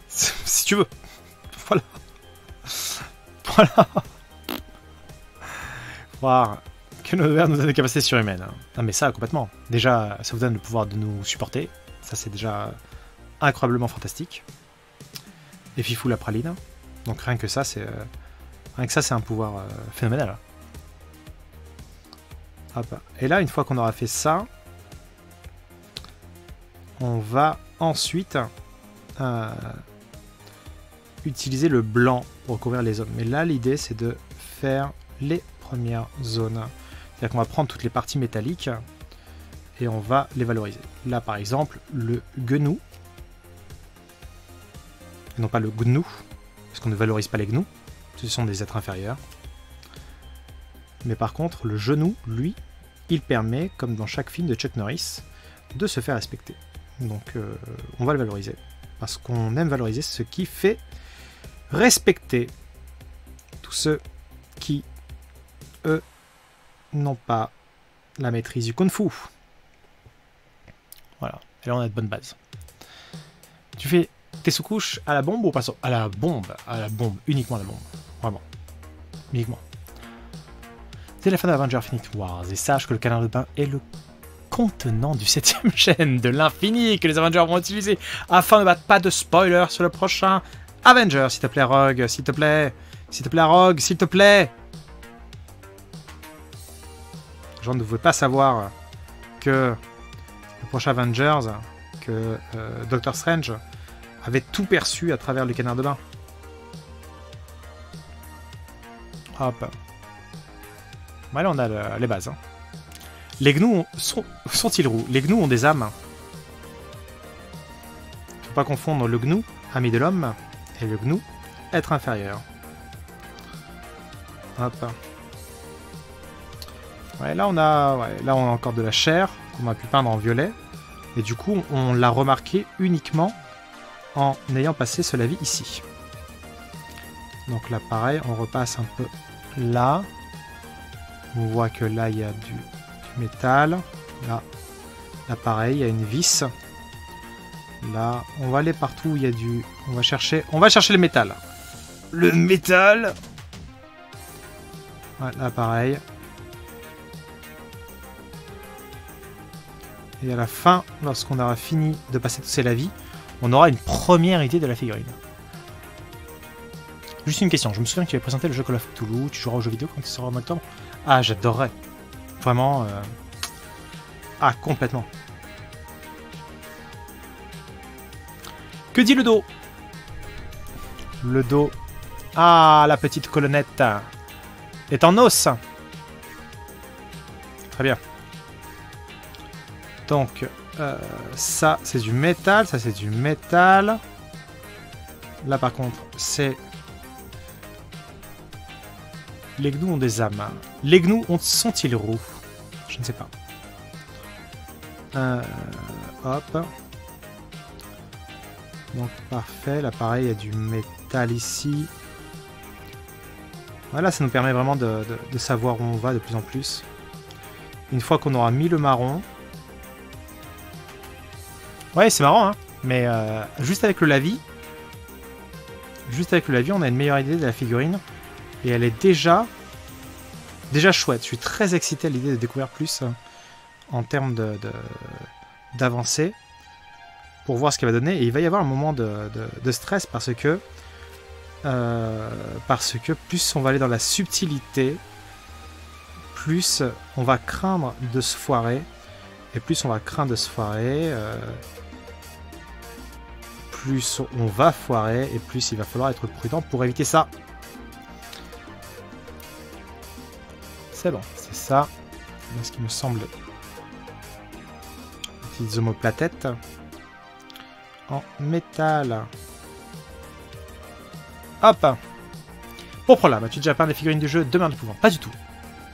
Si tu veux. Voilà. Voilà. Voir que nos verres nous donnent des capacités surhumaines. Non mais ça, complètement. Déjà, ça vous donne le pouvoir de nous supporter. Ça, c'est déjà incroyablement fantastique. Et Fifou la praline. Donc rien que ça, c'est un pouvoir phénoménal. Hop. Et là, une fois qu'on aura fait ça, on va ensuite utiliser le blanc pour recouvrir les zones. Mais là, l'idée, c'est de faire les premières zones. C'est-à-dire qu'on va prendre toutes les parties métalliques et on va les valoriser. Là, par exemple, le genou. Non pas le gnou, parce qu'on ne valorise pas les gnous. Ce sont des êtres inférieurs. Mais par contre, le genou, lui, il permet, comme dans chaque film de Chuck Norris, de se faire respecter. Donc, on va le valoriser. Parce qu'on aime valoriser ce qui fait respecter tous ceux qui, eux, n'ont pas la maîtrise du kung-fu. Voilà. Et là, on a de bonnes bases. Tu fais tes sous-couches à la bombe ou pas à la bombe? À la bombe. Uniquement à la bombe. Vraiment. Uniquement. C'est la fin d'Avengers Infinite Wars. Et sache que le canard de bain est le contenant du 7ème gène de l'infini que les Avengers vont utiliser afin de battre pas de spoiler sur le prochain Avengers. S'il te plaît, Rogue. S'il te plaît. S'il te plaît, Rogue. S'il te plaît. Je ne pouvais pas savoir que le prochain Avengers, que Doctor Strange avait tout perçu à travers le canard de bain. Hop. Ouais, là, on a les bases. Hein. Les gnous sont-ils roux? Les gnous ont des âmes. Faut pas confondre le gnou, ami de l'homme, et le gnou, être inférieur. Hop. Ouais, là on a encore de la chair. qu'on a pu peindre en violet. Et du coup, on l'a remarqué uniquement en ayant passé ce lavis ici. Donc là, pareil, on repasse un peu là. On voit que là, il y a du métal. Là, pareil, il y a une vis. Là, on va aller partout où il y a du... On va chercher le métal. Le métal. Là, pareil. Et à la fin, lorsqu'on aura fini de passer tous ces lavis, on aura une première idée de la figurine. Juste une question, je me souviens que tu avais présenté le jeu Call of Cthulhu, tu joueras aux jeux vidéo quand il sera en octobre. Ah, j'adorerais. Vraiment. Ah, complètement. Que dit le dos? Le dos. Ah, la petite colonnette est en os. Très bien. Donc, ça, c'est du métal. Ça, c'est du métal. Là, par contre, c'est... Les gnous ont des âmes. Les gnous sont-ils roux? Je ne sais pas. Hop. Donc, parfait. Là, pareil, il y a du métal ici. Voilà, ça nous permet vraiment de savoir où on va de plus en plus. Une fois qu'on aura mis le marron... Ouais, c'est marrant, hein. Mais juste avec le lavis... on a une meilleure idée de la figurine. Et elle est déjà chouette. Je suis très excité à l'idée de découvrir plus en termes d'avancée. Pour voir ce qu'elle va donner. Et il va y avoir un moment de stress parce que plus on va aller dans la subtilité, plus on va craindre de se foirer. Et plus on va craindre de se foirer, plus on va foirer. Et plus il va falloir être prudent pour éviter ça. C'est bon, c'est ça. Ce qui me semble... Petites omoplatettes. En métal. Hop. Pour là, tu as déjà peint des figurines du jeu Demain du Pouvant? Pas du tout.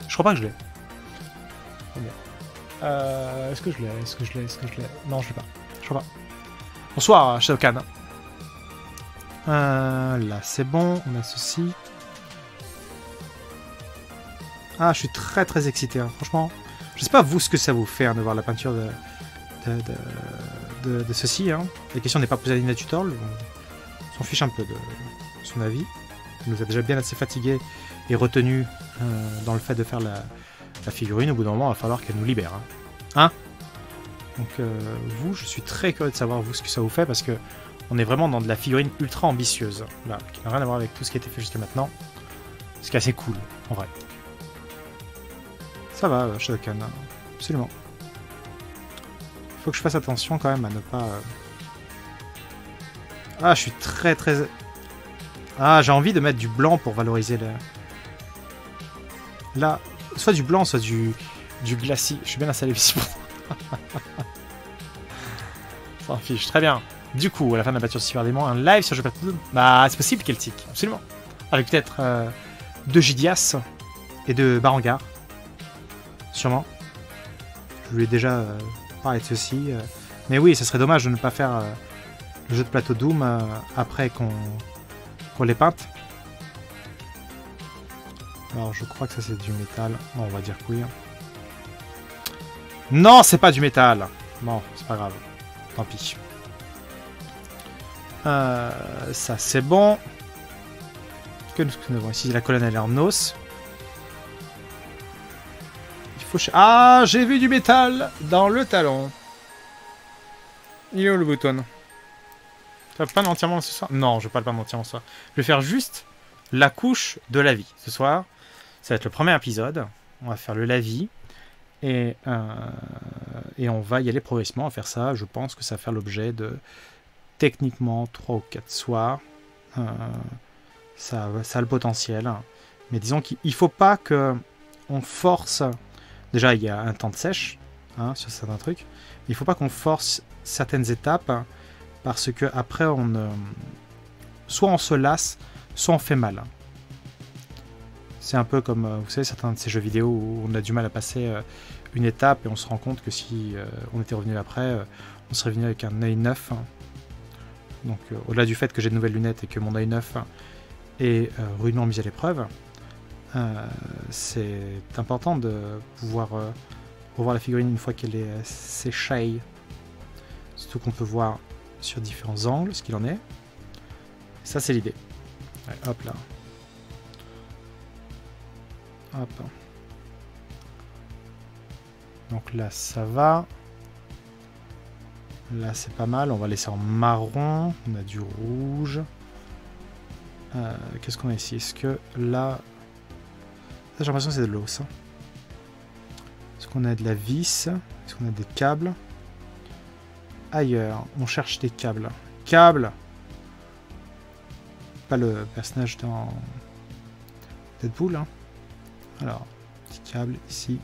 Je crois pas que je l'ai. Est-ce que je l'ai? Non, je l'ai pas. Je crois pas. Bonsoir, Shadowcan. Là, c'est bon. On a ceci. Ah, je suis très très excité. Hein. Franchement, je sais pas vous ce que ça vous fait hein, de voir la peinture de ceci. Hein. La question n'est pas posée à Nina Tutorial. On s'en fiche un peu de son avis. Il nous a déjà bien assez fatigué et retenu dans le fait de faire la figurine. Au bout d'un moment, il va falloir qu'elle nous libère. Hein, Donc vous, je suis très curieux de savoir vous ce que ça vous fait parce que on est vraiment dans de la figurine ultra ambitieuse. Là, qui n'a rien à voir avec tout ce qui a été fait jusqu'à maintenant. Ce qui est assez cool, en vrai. Ça va, Shadowcan, absolument. Il faut que je fasse attention quand même à ne pas... Ah, je suis très très... Ah, j'ai envie de mettre du blanc pour valoriser le... Là, soit du blanc, soit du glacis. Je suis bien installé ici. S'en fiche, très bien. Du coup, à la fin de la peinture cyberdémon, un live sur Jeux Plateau. Bah, c'est possible, Celtic, absolument. Avec peut-être 2 Gidias et 2 Barangar. Sûrement. Je lui ai déjà parlé de ceci. Mais oui, ça serait dommage de ne pas faire le jeu de plateau Doom après qu'on les peinte. Alors, je crois que ça c'est du métal. Bon, on va dire que oui. Non, c'est pas du métal. Bon, c'est pas grave. Tant pis. Ça c'est bon. Que nous avons ici la colonne elle est en os. Ah, j'ai vu du métal dans le talon. Il est où le bouton? Tu vas peindre entièrement ce soir? Non, je vais pas le peindre entièrement ce soir. Je vais faire juste la couche de la vie. Ce soir, ça va être le premier épisode. On va faire le lavis. Et on va y aller progressivement à faire ça. Je pense que ça va faire l'objet de techniquement 3 ou 4 soirs. Ça a le potentiel. Mais disons qu'il faut pas qu'on force... Déjà, il y a un temps de sèche sur certains trucs. Il ne faut pas qu'on force certaines étapes parce que après, soit on se lasse, soit on fait mal. C'est un peu comme, vous savez, certains de ces jeux vidéo où on a du mal à passer une étape et on se rend compte que si on était revenu après, on serait venu avec un œil neuf. Donc au-delà du fait que j'ai de nouvelles lunettes et que mon œil neuf est rudement mis à l'épreuve, c'est important de pouvoir revoir la figurine une fois qu'elle est séchée. Surtout qu'on peut voir sur différents angles ce qu'il en est. Ça c'est l'idée. Ouais, hop là. Hop. Donc là ça va. Là c'est pas mal. On va laisser en marron. On a du rouge. Qu'est-ce qu'on a ici? Est-ce que là... J'ai l'impression que c'est de l'os. Est-ce qu'on a de la vis? Est-ce qu'on a des câbles? Ailleurs, on cherche des câbles. Câbles! Pas le personnage dans Deadpool. Hein. Alors, petit câble ici.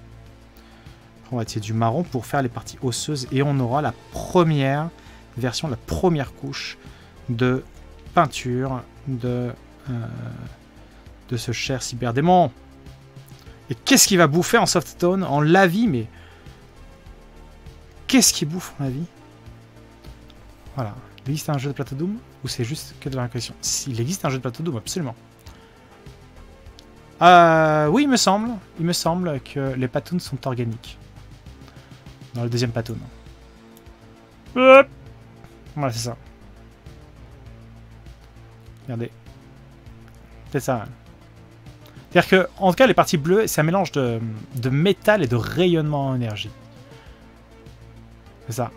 Après, on va tirer du marron pour faire les parties osseuses. Et on aura la première version, la première couche de peinture de ce cher cyberdémon. Et qu'est-ce qu'il va bouffer en softstone, en lavis, mais... Qu'est-ce qu'il bouffe en lavis? Voilà. Il existe un jeu de plateau Doom ou c'est juste que de la récréation? Il existe un jeu de plateau Doom, absolument. Oui, il me semble que les patounes sont organiques. Dans le deuxième patoon. Voilà, c'est ça. Regardez. C'est ça. C'est-à-dire que, en tout cas, les parties bleues, c'est un mélange de métal et de rayonnement en énergie. C'est ça.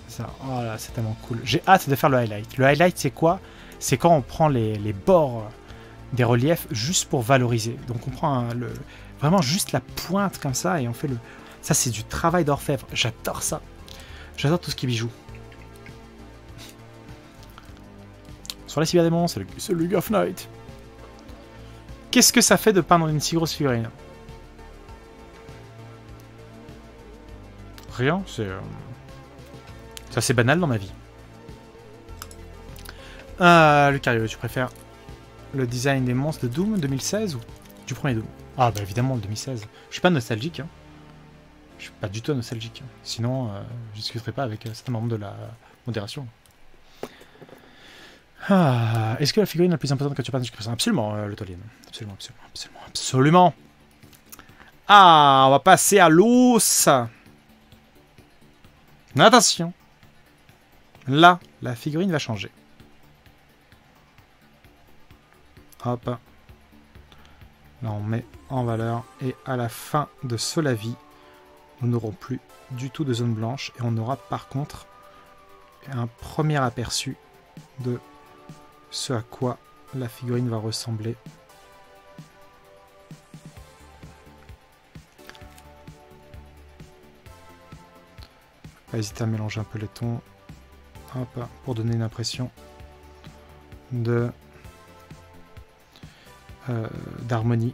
C'est ça. Oh là, c'est tellement cool. J'ai hâte de faire le highlight. Le highlight, c'est quoi? C'est quand on prend les bords des reliefs juste pour valoriser. Donc on prend vraiment juste la pointe comme ça et on fait le... Ça, c'est du travail d'orfèvre. J'adore ça. J'adore tout ce qui est bijoux. Sur les cyberdémons, c'est le League of Night. Qu'est-ce que ça fait de peindre une si grosse figurine? Rien, c'est assez banal dans ma vie. Lucario, tu préfères le design des monstres de Doom 2016 ou du premier Doom? Ah bah évidemment le 2016. Je suis pas nostalgique. Hein. Je suis pas du tout nostalgique. Sinon, je discuterai pas avec certains membres de la modération. Ah, est-ce que la figurine la plus importante que tu penses que absolument, le Tolien. Absolument, absolument, absolument, absolument. Ah, on va passer à l'os. Attention. Là, la figurine va changer. Hop. Là, on met en valeur. Et à la fin de ce lavis, nous n'aurons plus du tout de zone blanche. Et on aura par contre un premier aperçu de ce à quoi la figurine va ressembler. Pas hésiter à mélanger un peu les tons. Hop, pour donner une impression de d'harmonie.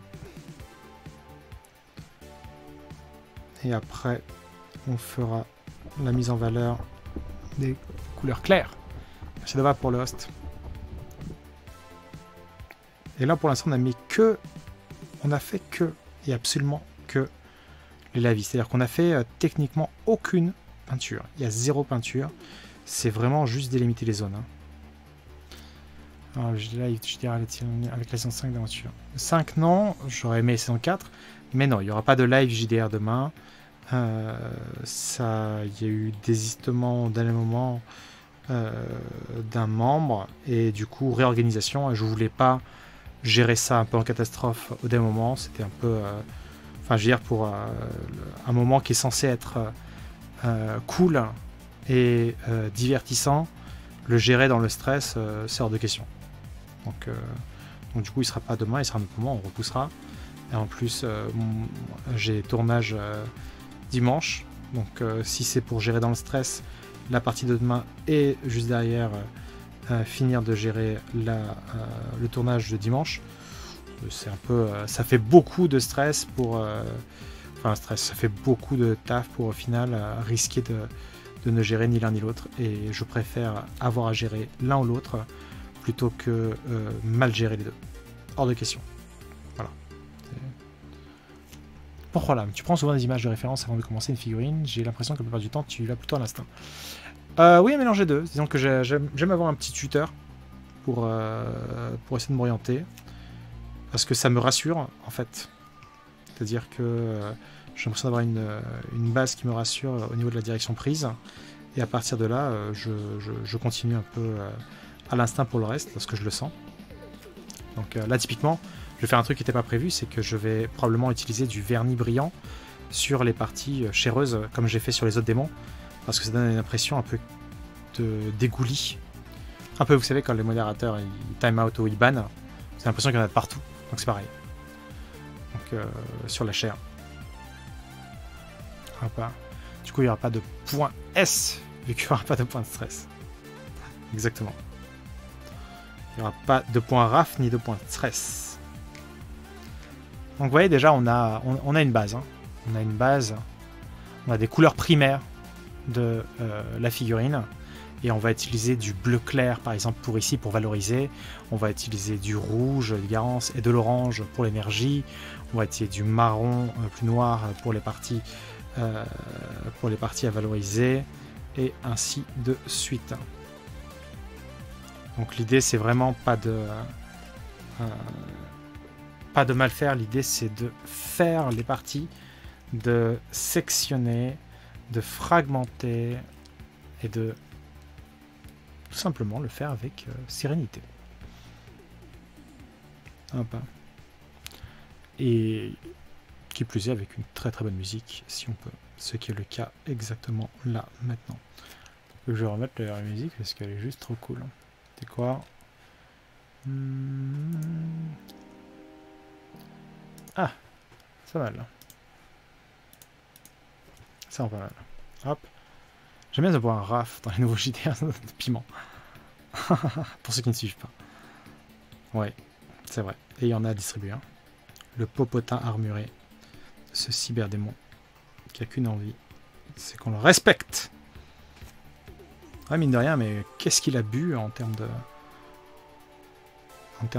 Et après, on fera la mise en valeur des couleurs claires. Merci d'avoir pour le host. Et là, pour l'instant, on a fait que, et absolument que, les lavis. C'est-à-dire qu'on a fait techniquement aucune peinture. Il y a zéro peinture. C'est vraiment juste délimiter les zones. Hein. Alors, là, je dirais avec la saison 5 d'aventure. 5, non. J'aurais aimé la saison 4. Mais non, il n'y aura pas de live JDR demain. Il y a eu désistement d'un moment d'un membre. Et du coup, réorganisation. Je ne voulais pas gérer ça un peu en catastrophe au dernier moment. C'était un peu... Enfin, je veux dire, pour un moment qui est censé être cool et divertissant, le gérer dans le stress, c'est hors de question. Donc du coup, il ne sera pas demain, il sera un autre moment, on repoussera. Et en plus, j'ai tournage dimanche. Donc si c'est pour gérer dans le stress la partie de demain et juste derrière finir de gérer le tournage de dimanche, c'est un peu... ça fait beaucoup de stress pour... ça fait beaucoup de taf pour au final risquer de ne gérer ni l'un ni l'autre. Et je préfère avoir à gérer l'un ou l'autre plutôt que mal gérer les deux. hors de question. Voilà. Pourquoi là? Tu prends souvent des images de référence avant de commencer une figurine. J'ai l'impression que la plupart du temps, tu l'as plutôt à l'instinct. Oui, un mélange des deux. Disons que j'aime avoir un petit tuteur pour essayer de m'orienter. Parce que ça me rassure, en fait. C'est-à-dire que j'ai l'impression d'avoir une base qui me rassure au niveau de la direction prise. Et à partir de là, je continue un peu à l'instinct pour le reste, parce que je le sens. Donc là, typiquement, je vais faire un truc qui n'était pas prévu, c'est que je vais probablement utiliser du vernis brillant sur les parties chéreuses, comme j'ai fait sur les autres démons, parce que ça donne une impression un peu d'égouli. Un peu, vous savez, quand les modérateurs ils time out ou ils bannent, c'est l'impression qu'il y en a de partout. Donc c'est pareil. Donc sur la chair. Du coup, il n'y aura pas de point S, vu qu'il n'y aura pas de point de stress. Exactement. Il n'y aura pas de point RAF ni de point de stress. Donc vous voyez, déjà, on a une base. Hein. On a une base. On a des couleurs primaires de la figurine. Et on va utiliser du bleu clair, par exemple, pour ici, pour valoriser. On va utiliser du rouge, de Garance, et de l'orange pour l'énergie. On va utiliser du marron plus noir pour les parties à valoriser. Et ainsi de suite. Donc l'idée, c'est vraiment pas de mal faire. L'idée, c'est de faire les parties, de sectionner, de fragmenter et de tout simplement le faire avec sérénité. Et qui plus est avec une très très bonne musique, si on peut. Ce qui est le cas exactement là, maintenant. Je vais remettre la musique parce qu'elle est juste trop cool. C'est quoi? Ah, c'est pas mal. Ça va pas mal. Hop. J'aime bien avoir un RAF dans les nouveaux JDR de piment. Pour ceux qui ne suivent pas. Ouais, c'est vrai. Et il y en a à distribuer. Hein. Le popotin armuré de ce cyberdémon qui a qu'une envie, c'est qu'on le respecte. Ouais, mine de rien, mais qu'est-ce qu'il a bu en termes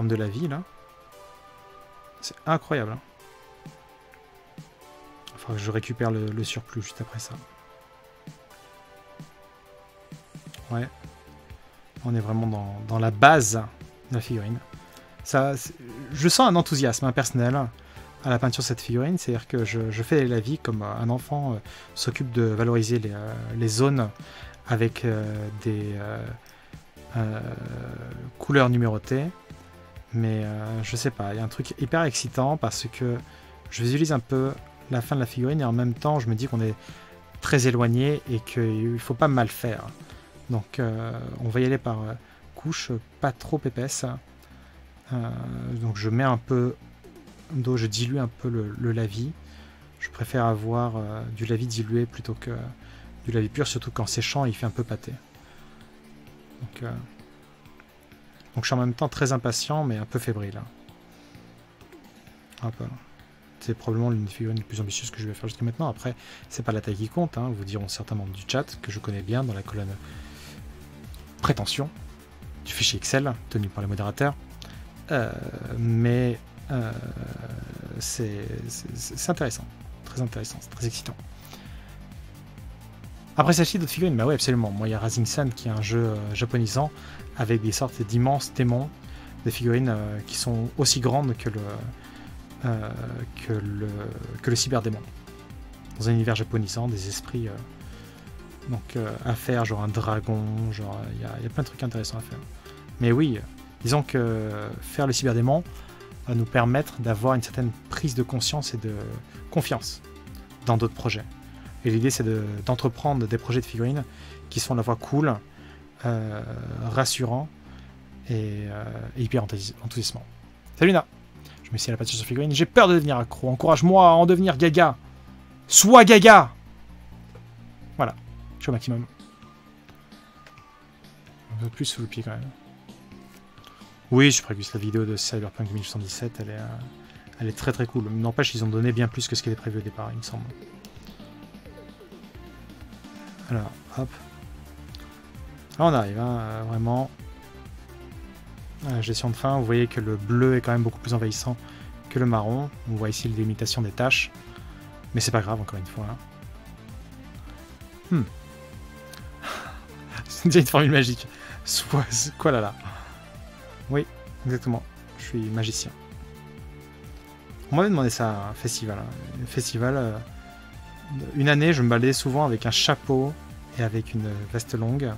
de la vie, là? C'est incroyable. Hein. Il faudra que je récupère le surplus juste après ça. Ouais. On est vraiment dans la base de la figurine. Ça, je sens un enthousiasme personnel à la peinture de cette figurine. C'est-à-dire que je fais la vie comme un enfant s'occupe de valoriser les zones avec des couleurs numérotées. Mais je sais pas, il y a un truc hyper excitant parce que je visualise un peu la fin de la figurine et en même temps je me dis qu'on est très éloigné et qu'il ne faut pas mal faire. Donc on va y aller par couches pas trop épaisses. Donc je mets un peu d'eau, je dilue un peu le lavis. Je préfère avoir du lavis dilué plutôt que du lavis pur, surtout qu'en séchant il fait un peu pâté. Donc je suis en même temps très impatient mais un peu fébrile. C'est probablement l'une des figurines les plus ambitieuses que je vais faire jusqu'à maintenant. Après, c'est pas la taille qui compte, hein, vous diront certains membres du chat que je connais bien dans la colonne prétention du fichier Excel tenu par les modérateurs. Mais c'est intéressant, très intéressant, c'est très excitant. Après celle-ci, d'autres figurines, bah oui, absolument. Moi, il y a Rising Sun qui est un jeu japonisant avec des sortes d'immenses démons, des figurines qui sont aussi grandes que le cyberdémon. Dans un univers japonisant, des esprits à faire, genre un dragon, genre il y a plein de trucs intéressants à faire. Mais oui, disons que faire le cyberdémon va nous permettre d'avoir une certaine prise de conscience et de confiance dans d'autres projets. Et l'idée, c'est d'entreprendre des projets de figurines qui sont à la fois cool, rassurants et hyper enthousiasmants. Salut Na! Je me suis à la peinture sur figurine. J'ai peur de devenir accro. Encourage-moi à en devenir gaga. Sois gaga! Voilà. Je suis au maximum. Un peu plus sous le pied quand même. Oui, je prévu la vidéo de Cyberpunk 2077. Elle est très très cool. N'empêche, ils ont donné bien plus que ce qui était prévu au départ, il me semble. Alors, hop. Là, on arrive, hein, vraiment. gestion de fin, vous voyez que le bleu est quand même beaucoup plus envahissant que le marron. On voit ici les limitations des tâches. Mais c'est pas grave, encore une fois. C'est déjà une formule magique. Quoi là. Oui, exactement. Je suis magicien. On m'avait demandé ça à un festival. Un festival. Une année, je me baladais souvent avec un chapeau et avec une veste longue.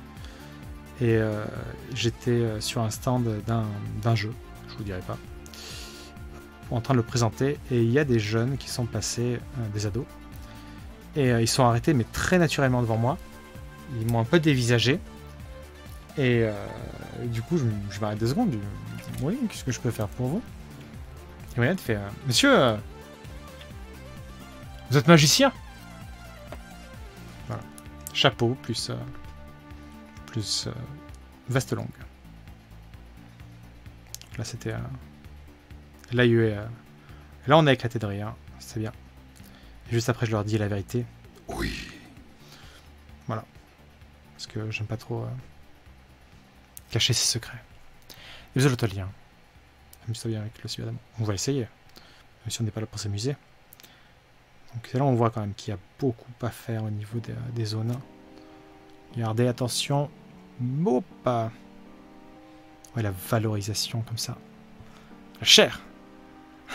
Et j'étais sur un stand d'un jeu, je vous dirai pas, en train de le présenter. Et il y a des jeunes qui sont passés, des ados. Et ils sont arrêtés, mais très naturellement devant moi. Ils m'ont un peu dévisagé. Et du coup, je m'arrête 2 secondes. Je me dis, oui, qu'est-ce que je peux faire pour vous? Et Wyatt fait, monsieur, vous êtes magicien? Voilà. Chapeau plus veste longue. Là, c'était... Là, il y a eu, là, on a éclaté de rire. C'est bien. Et juste après, je leur dis la vérité. Oui. Voilà. Parce que j'aime pas trop cacher ses secrets. Et vous avez le lien. Amuse-toi bien avec le ciel. On va essayer. Même si on n'est pas là pour s'amuser. Donc là, on voit quand même qu'il y a beaucoup à faire au niveau des zones. Regardez, attention. Hop. Ouais, la valorisation comme ça. La chair.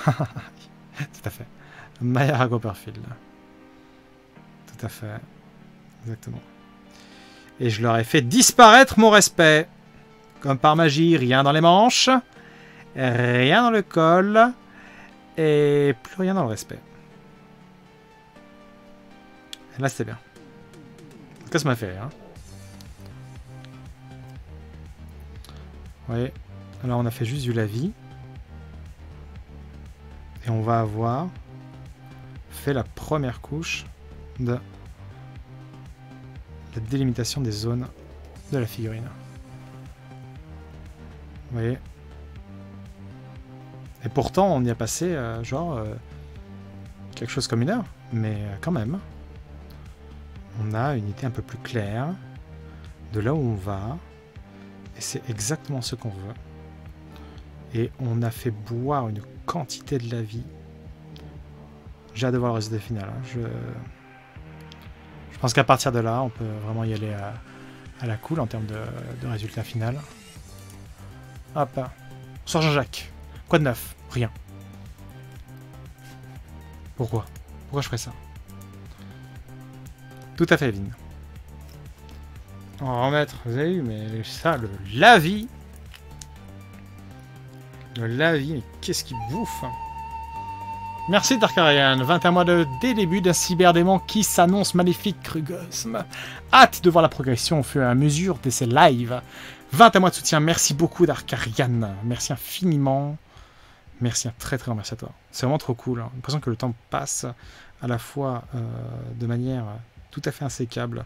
Tout à fait. Maya Copperfield. Tout à fait. Exactement. Et je leur ai fait disparaître mon respect. Comme par magie, rien dans les manches, rien dans le col, et plus rien dans le respect. Et là, c'était bien. En tout cas, ça m'a fait rire. Vous voyez, alors on a fait juste du lavis. Et on va avoir fait la première couche de la délimitation des zones de la figurine. Vous voyez. Et pourtant, on y a passé, quelque chose comme 1 heure. Mais quand même, on a une idée un peu plus claire de là où on va. Et c'est exactement ce qu'on veut. Et on a fait boire une quantité de la vie. J'ai hâte de voir le résultat final. Je pense qu'à partir de là, on peut vraiment y aller à la cool en termes de résultat final. Hop. Soir Jean-Jacques. Quoi de neuf? Rien. Pourquoi je ferais ça? Tout à fait, Evelyne. On va remettre, vous avez vu, mais ça, le lavis. Le lavis, mais qu'est-ce qu'il bouffe? Merci Darkarian, 21 mois dès début d'un cyberdémon qui s'annonce maléfique, Krugosm. Hâte de voir la progression au fur et à mesure de ces lives. 21 mois de soutien, merci beaucoup Darkarian. Merci infiniment. Merci, un très très grand merci à toi. C'est vraiment trop cool. J'ai l'impression que le temps passe à la fois de manière tout à fait insécable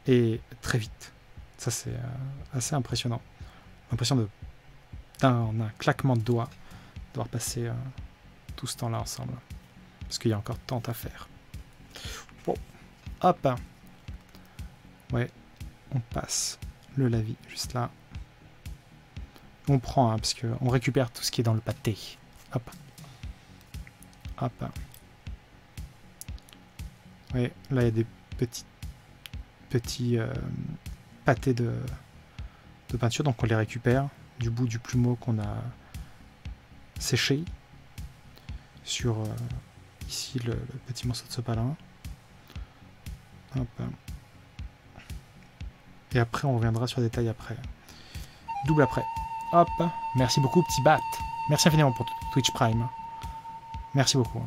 et très vite. Ça c'est assez impressionnant. L'impression d'un claquement de doigts devoir passer tout ce temps là ensemble. Parce qu'il y a encore tant à faire. Bon. Hop. Ouais. On passe le lavis juste là. On prend, parce qu'on récupère tout ce qui est dans le pâté. Hop. Hop. Ouais, là il y a des petits pâtés de peinture, donc on les récupère du bout du plumeau qu'on a séché sur ici le petit morceau de sopalin. Hop. Et après on reviendra sur des détails après. Double après. Hop. Merci beaucoup petit bat. Merci infiniment pour Twitch Prime. Merci beaucoup.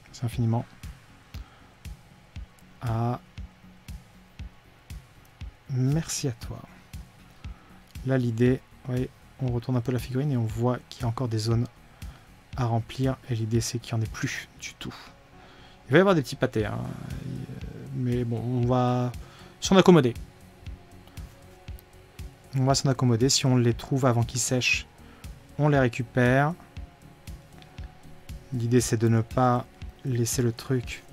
Merci infiniment. Ah. Merci à toi. Là l'idée, oui, on retourne un peu la figurine et on voit qu'il y a encore des zones à remplir. Et l'idée c'est qu'il n'y en ait plus du tout. Il va y avoir des petits pâtés. Hein. Mais bon, on va s'en accommoder. On va s'en accommoder. Si on les trouve avant qu'ils sèchent, on les récupère. L'idée c'est de ne pas laisser le truc...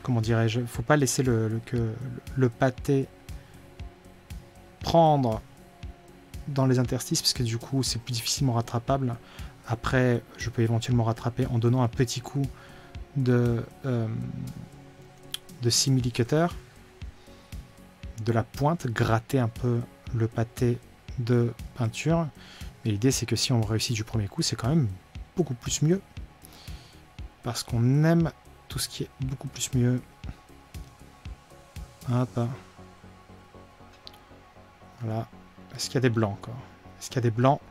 comment dirais-je? Faut pas laisser le pâté prendre dans les interstices, parce que du coup, c'est plus difficilement rattrapable. Après, je peux éventuellement rattraper en donnant un petit coup de simili-cutter, de la pointe, gratter un peu le pâté de peinture. Mais l'idée, c'est que si on réussit du premier coup, c'est quand même beaucoup plus mieux. Parce qu'on aime tout ce qui est beaucoup plus mieux. Hop. Voilà. Est-ce qu'il y a des blancs encore? Est-ce qu'il y a des blancs?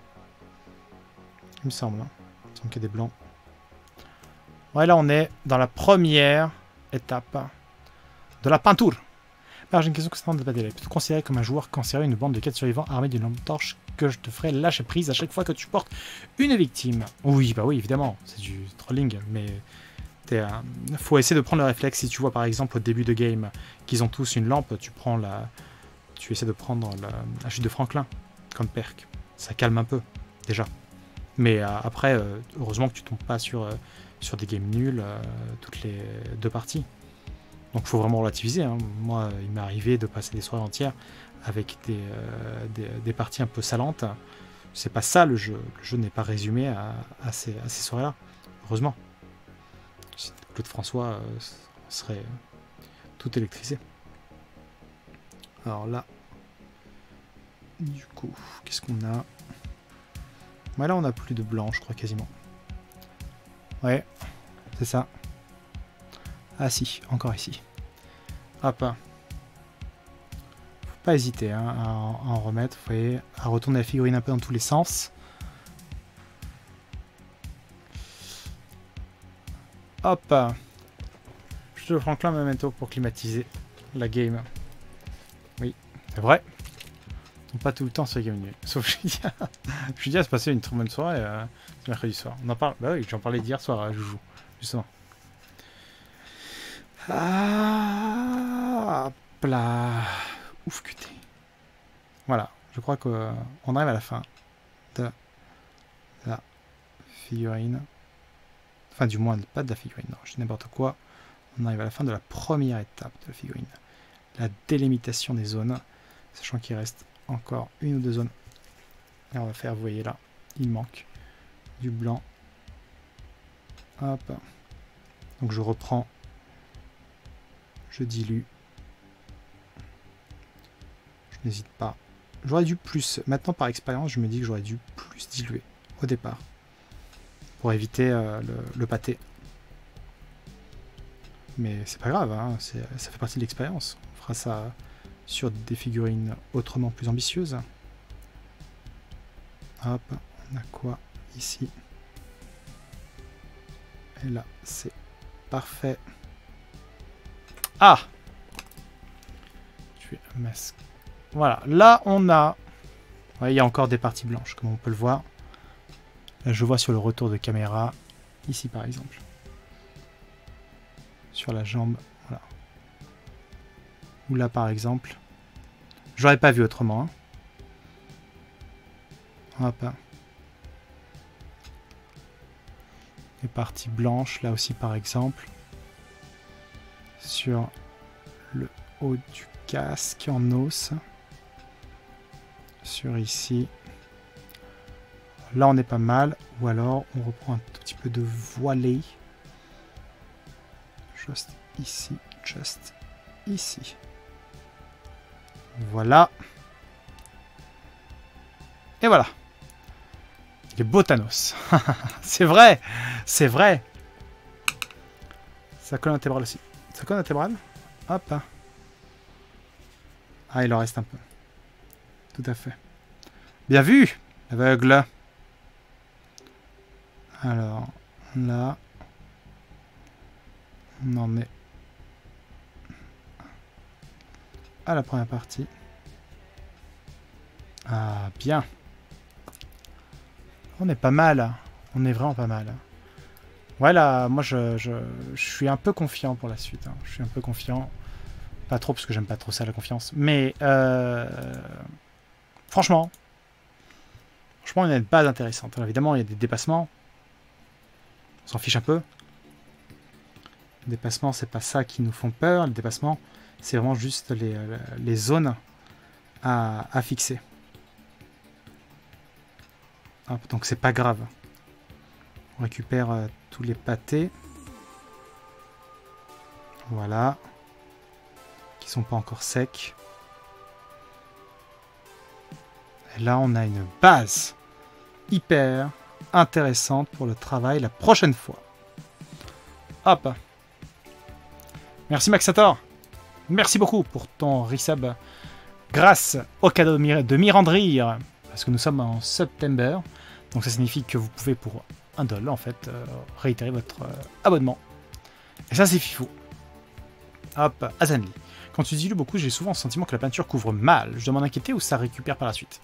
Il me semble. Hein. Il me semble qu'il y a des blancs. Ouais, là, on est dans la première étape de la peinture. Alors, j'ai une question concernant le délai. Peux-tu considérer comme un joueur cancéreux une bande de 4 survivants armés d'une lampe torche que je te ferai lâcher prise à chaque fois que tu portes une victime? Oui, bah oui, évidemment. C'est du trolling, mais faut essayer de prendre le réflexe. Si tu vois, par exemple, au début de game, qu'ils ont tous une lampe, tu essaies de prendre la chute de Franklin comme perk. Ça calme un peu, déjà. Mais après, heureusement que tu tombes pas sur des games nuls toutes les 2 parties. Donc il faut vraiment relativiser. Hein. Moi, il m'est arrivé de passer des soirées entières avec des parties un peu salantes. C'est pas ça le jeu. Le jeu n'est pas résumé à ces soirées-là. Heureusement. Claude François serait tout électrisé. Alors là, du coup, qu'est-ce qu'on a? Ouais, là, on a plus de blanc, je crois, quasiment. Ouais, c'est ça. Ah si, encore ici. Hop. Faut pas hésiter hein, à en remettre, vous voyez, à retourner la figurine un peu dans tous les sens. Hop. Je te Franklin Memento pour climatiser la game. Oui, c'est vrai. Donc pas tout le temps sur les game nuls. Sauf Julia. Julia se passait une très bonne soirée ce mercredi soir. On en parle. Bah oui, j'en parlais d'hier soir à Joujou, justement. Ah, hop là. Ouf, QT. Voilà, je crois qu'on arrive à la fin de la figurine. Enfin, du moins, pas de la figurine, non, je dis n'importe quoi. On arrive à la fin de la première étape de la figurine. La délimitation des zones, sachant qu'il reste encore une ou deux zones. Et on va faire, vous voyez là, il manque du blanc. Hop. Donc je reprends. Je dilue. Je n'hésite pas. J'aurais dû plus. Maintenant, par expérience, je me dis que j'aurais dû plus diluer au départ. Pour éviter le pâté. Mais c'est pas grave, hein, ça fait partie de l'expérience. On fera ça sur des figurines autrement plus ambitieuses. Hop, on a quoi ici? Et là, c'est parfait. Ah! Je vais masquer. Voilà, là on a... Ouais, il y a encore des parties blanches, comme on peut le voir. Là, je vois sur le retour de caméra, ici par exemple. Sur la jambe, voilà. Ou là par exemple. J'aurais pas vu autrement. Hein. Hop. Les parties blanches, là aussi par exemple. Sur le haut du casque en os. Sur ici. Là on est pas mal. Ou alors on reprend un tout petit peu de voilé. Juste ici. Juste ici. Voilà. Et voilà. Les Botanos. C'est vrai. C'est vrai. Sa colonne intébrale aussi. Sa colonne intébrale. Hop. Ah, il en reste un peu. Tout à fait. Bien vu, aveugle. Alors, là. On en est à la première partie. Ah, bien. On est pas mal. On est vraiment pas mal. Voilà, moi je suis un peu confiant pour la suite. Hein. Je suis un peu confiant. Pas trop, parce que j'aime pas trop ça, la confiance. Mais, franchement, il y a une base intéressante. Alors, évidemment, il y a des dépassements. On s'en fiche un peu. Les dépassements, c'est pas ça qui nous font peur. Les dépassements, c'est vraiment juste les zones à fixer. Hop, donc c'est pas grave. On récupère tous les pâtés. Voilà. Qui sont pas encore secs. Et là, on a une base hyper intéressante pour le travail la prochaine fois. Hop. Merci Maxator. Merci beaucoup pour ton resub. Grâce au cadeau de Mirandrir. Parce que nous sommes en septembre. Donc ça signifie que vous pouvez pour $1 en fait réitérer votre abonnement. Et ça c'est fifou. Hop, Azanli. Quand tu dilues beaucoup, j'ai souvent le sentiment que la peinture couvre mal. Je dois m'en inquiéter ou ça récupère par la suite.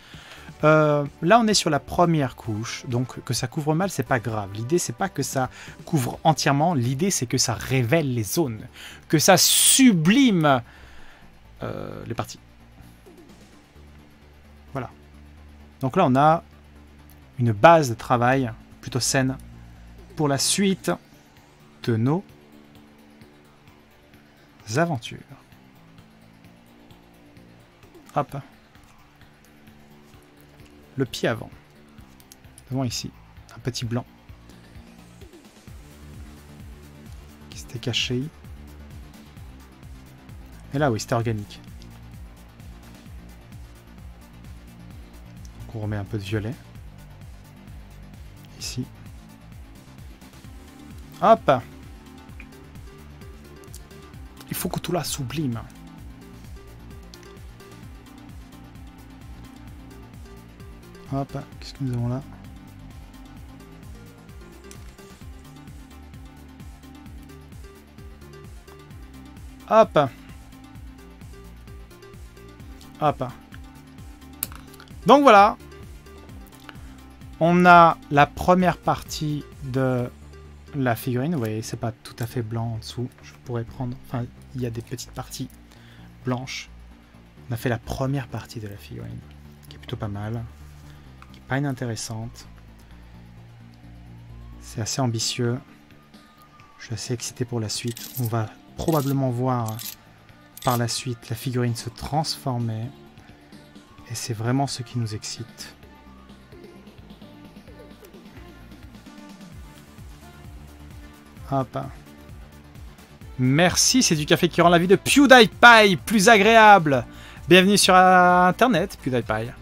Là, on est sur la première couche, donc que ça couvre mal, c'est pas grave. L'idée, c'est pas que ça couvre entièrement. L'idée, c'est que ça révèle les zones, que ça sublime les parties. Voilà. Donc là, on a une base de travail plutôt saine pour la suite de nos aventures. Hop. Le pied avant. Devant ici. Un petit blanc. Qui s'était caché. Et là, oui, c'était organique. Donc on remet un peu de violet. Ici. Hop. Il faut que tout là sublime. Hop, qu'est-ce que nous avons là? Hop. Hop. Donc voilà. On a la première partie de la figurine. Vous voyez, c'est pas tout à fait blanc en dessous. Je pourrais prendre... Enfin, il y a des petites parties blanches. On a fait la première partie de la figurine, qui est plutôt pas mal. Pas inintéressante. C'est assez ambitieux. Je suis assez excité pour la suite. On va probablement voir par la suite la figurine se transformer. Et c'est vraiment ce qui nous excite. Hop. Merci, c'est du café qui rend la vie de PewDiePie plus agréable. Bienvenue sur Internet, PewDiePie.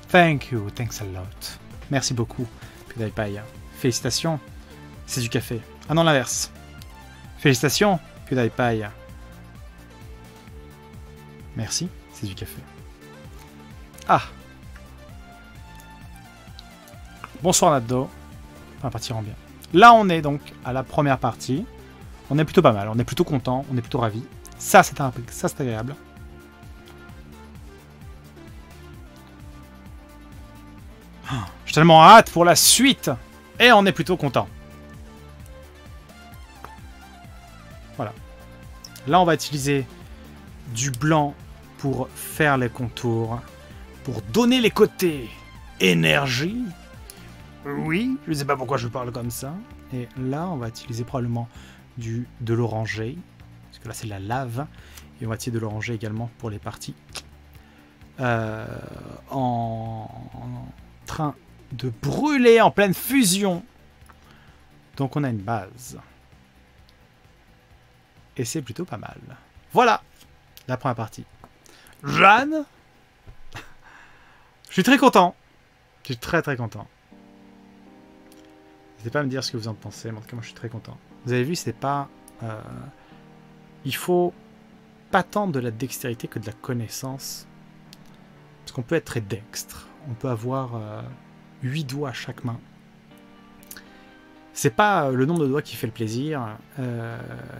Thank you, thanks a lot. Merci beaucoup, PewDiePie. Félicitations, c'est du café. Ah non, l'inverse. Félicitations, PewDiePie. Merci, c'est du café. Ah. Bonsoir Nabdo. On va partir en bien. Là, on est donc à la première partie. On est plutôt pas mal, on est plutôt content, on est plutôt ravis. Ça, c'est agréable. J'ai tellement hâte pour la suite. Et on est plutôt content. Voilà. Là, on va utiliser du blanc pour faire les contours. Pour donner les côtés. Énergie. Oui, je ne sais pas pourquoi je parle comme ça. Et là, on va utiliser probablement de l'orangé. Parce que là, c'est de la lave. Et on va utiliser de l'orangé également pour les parties. En train de brûler en pleine fusion. Donc on a une base. Et c'est plutôt pas mal. Voilà la première partie. Jeanne. Je suis très content. Je suis très très content. N'hésitez pas à me dire ce que vous en pensez. En tout cas, moi je suis très content. Vous avez vu, c'est pas... il faut pas tant de la dextérité que de la connaissance. Parce qu'on peut être très dextre. On peut avoir 8 doigts à chaque main. C'est pas le nombre de doigts qui fait le plaisir,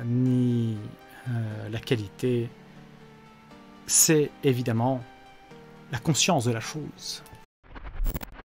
ni la qualité. C'est évidemment la conscience de la chose.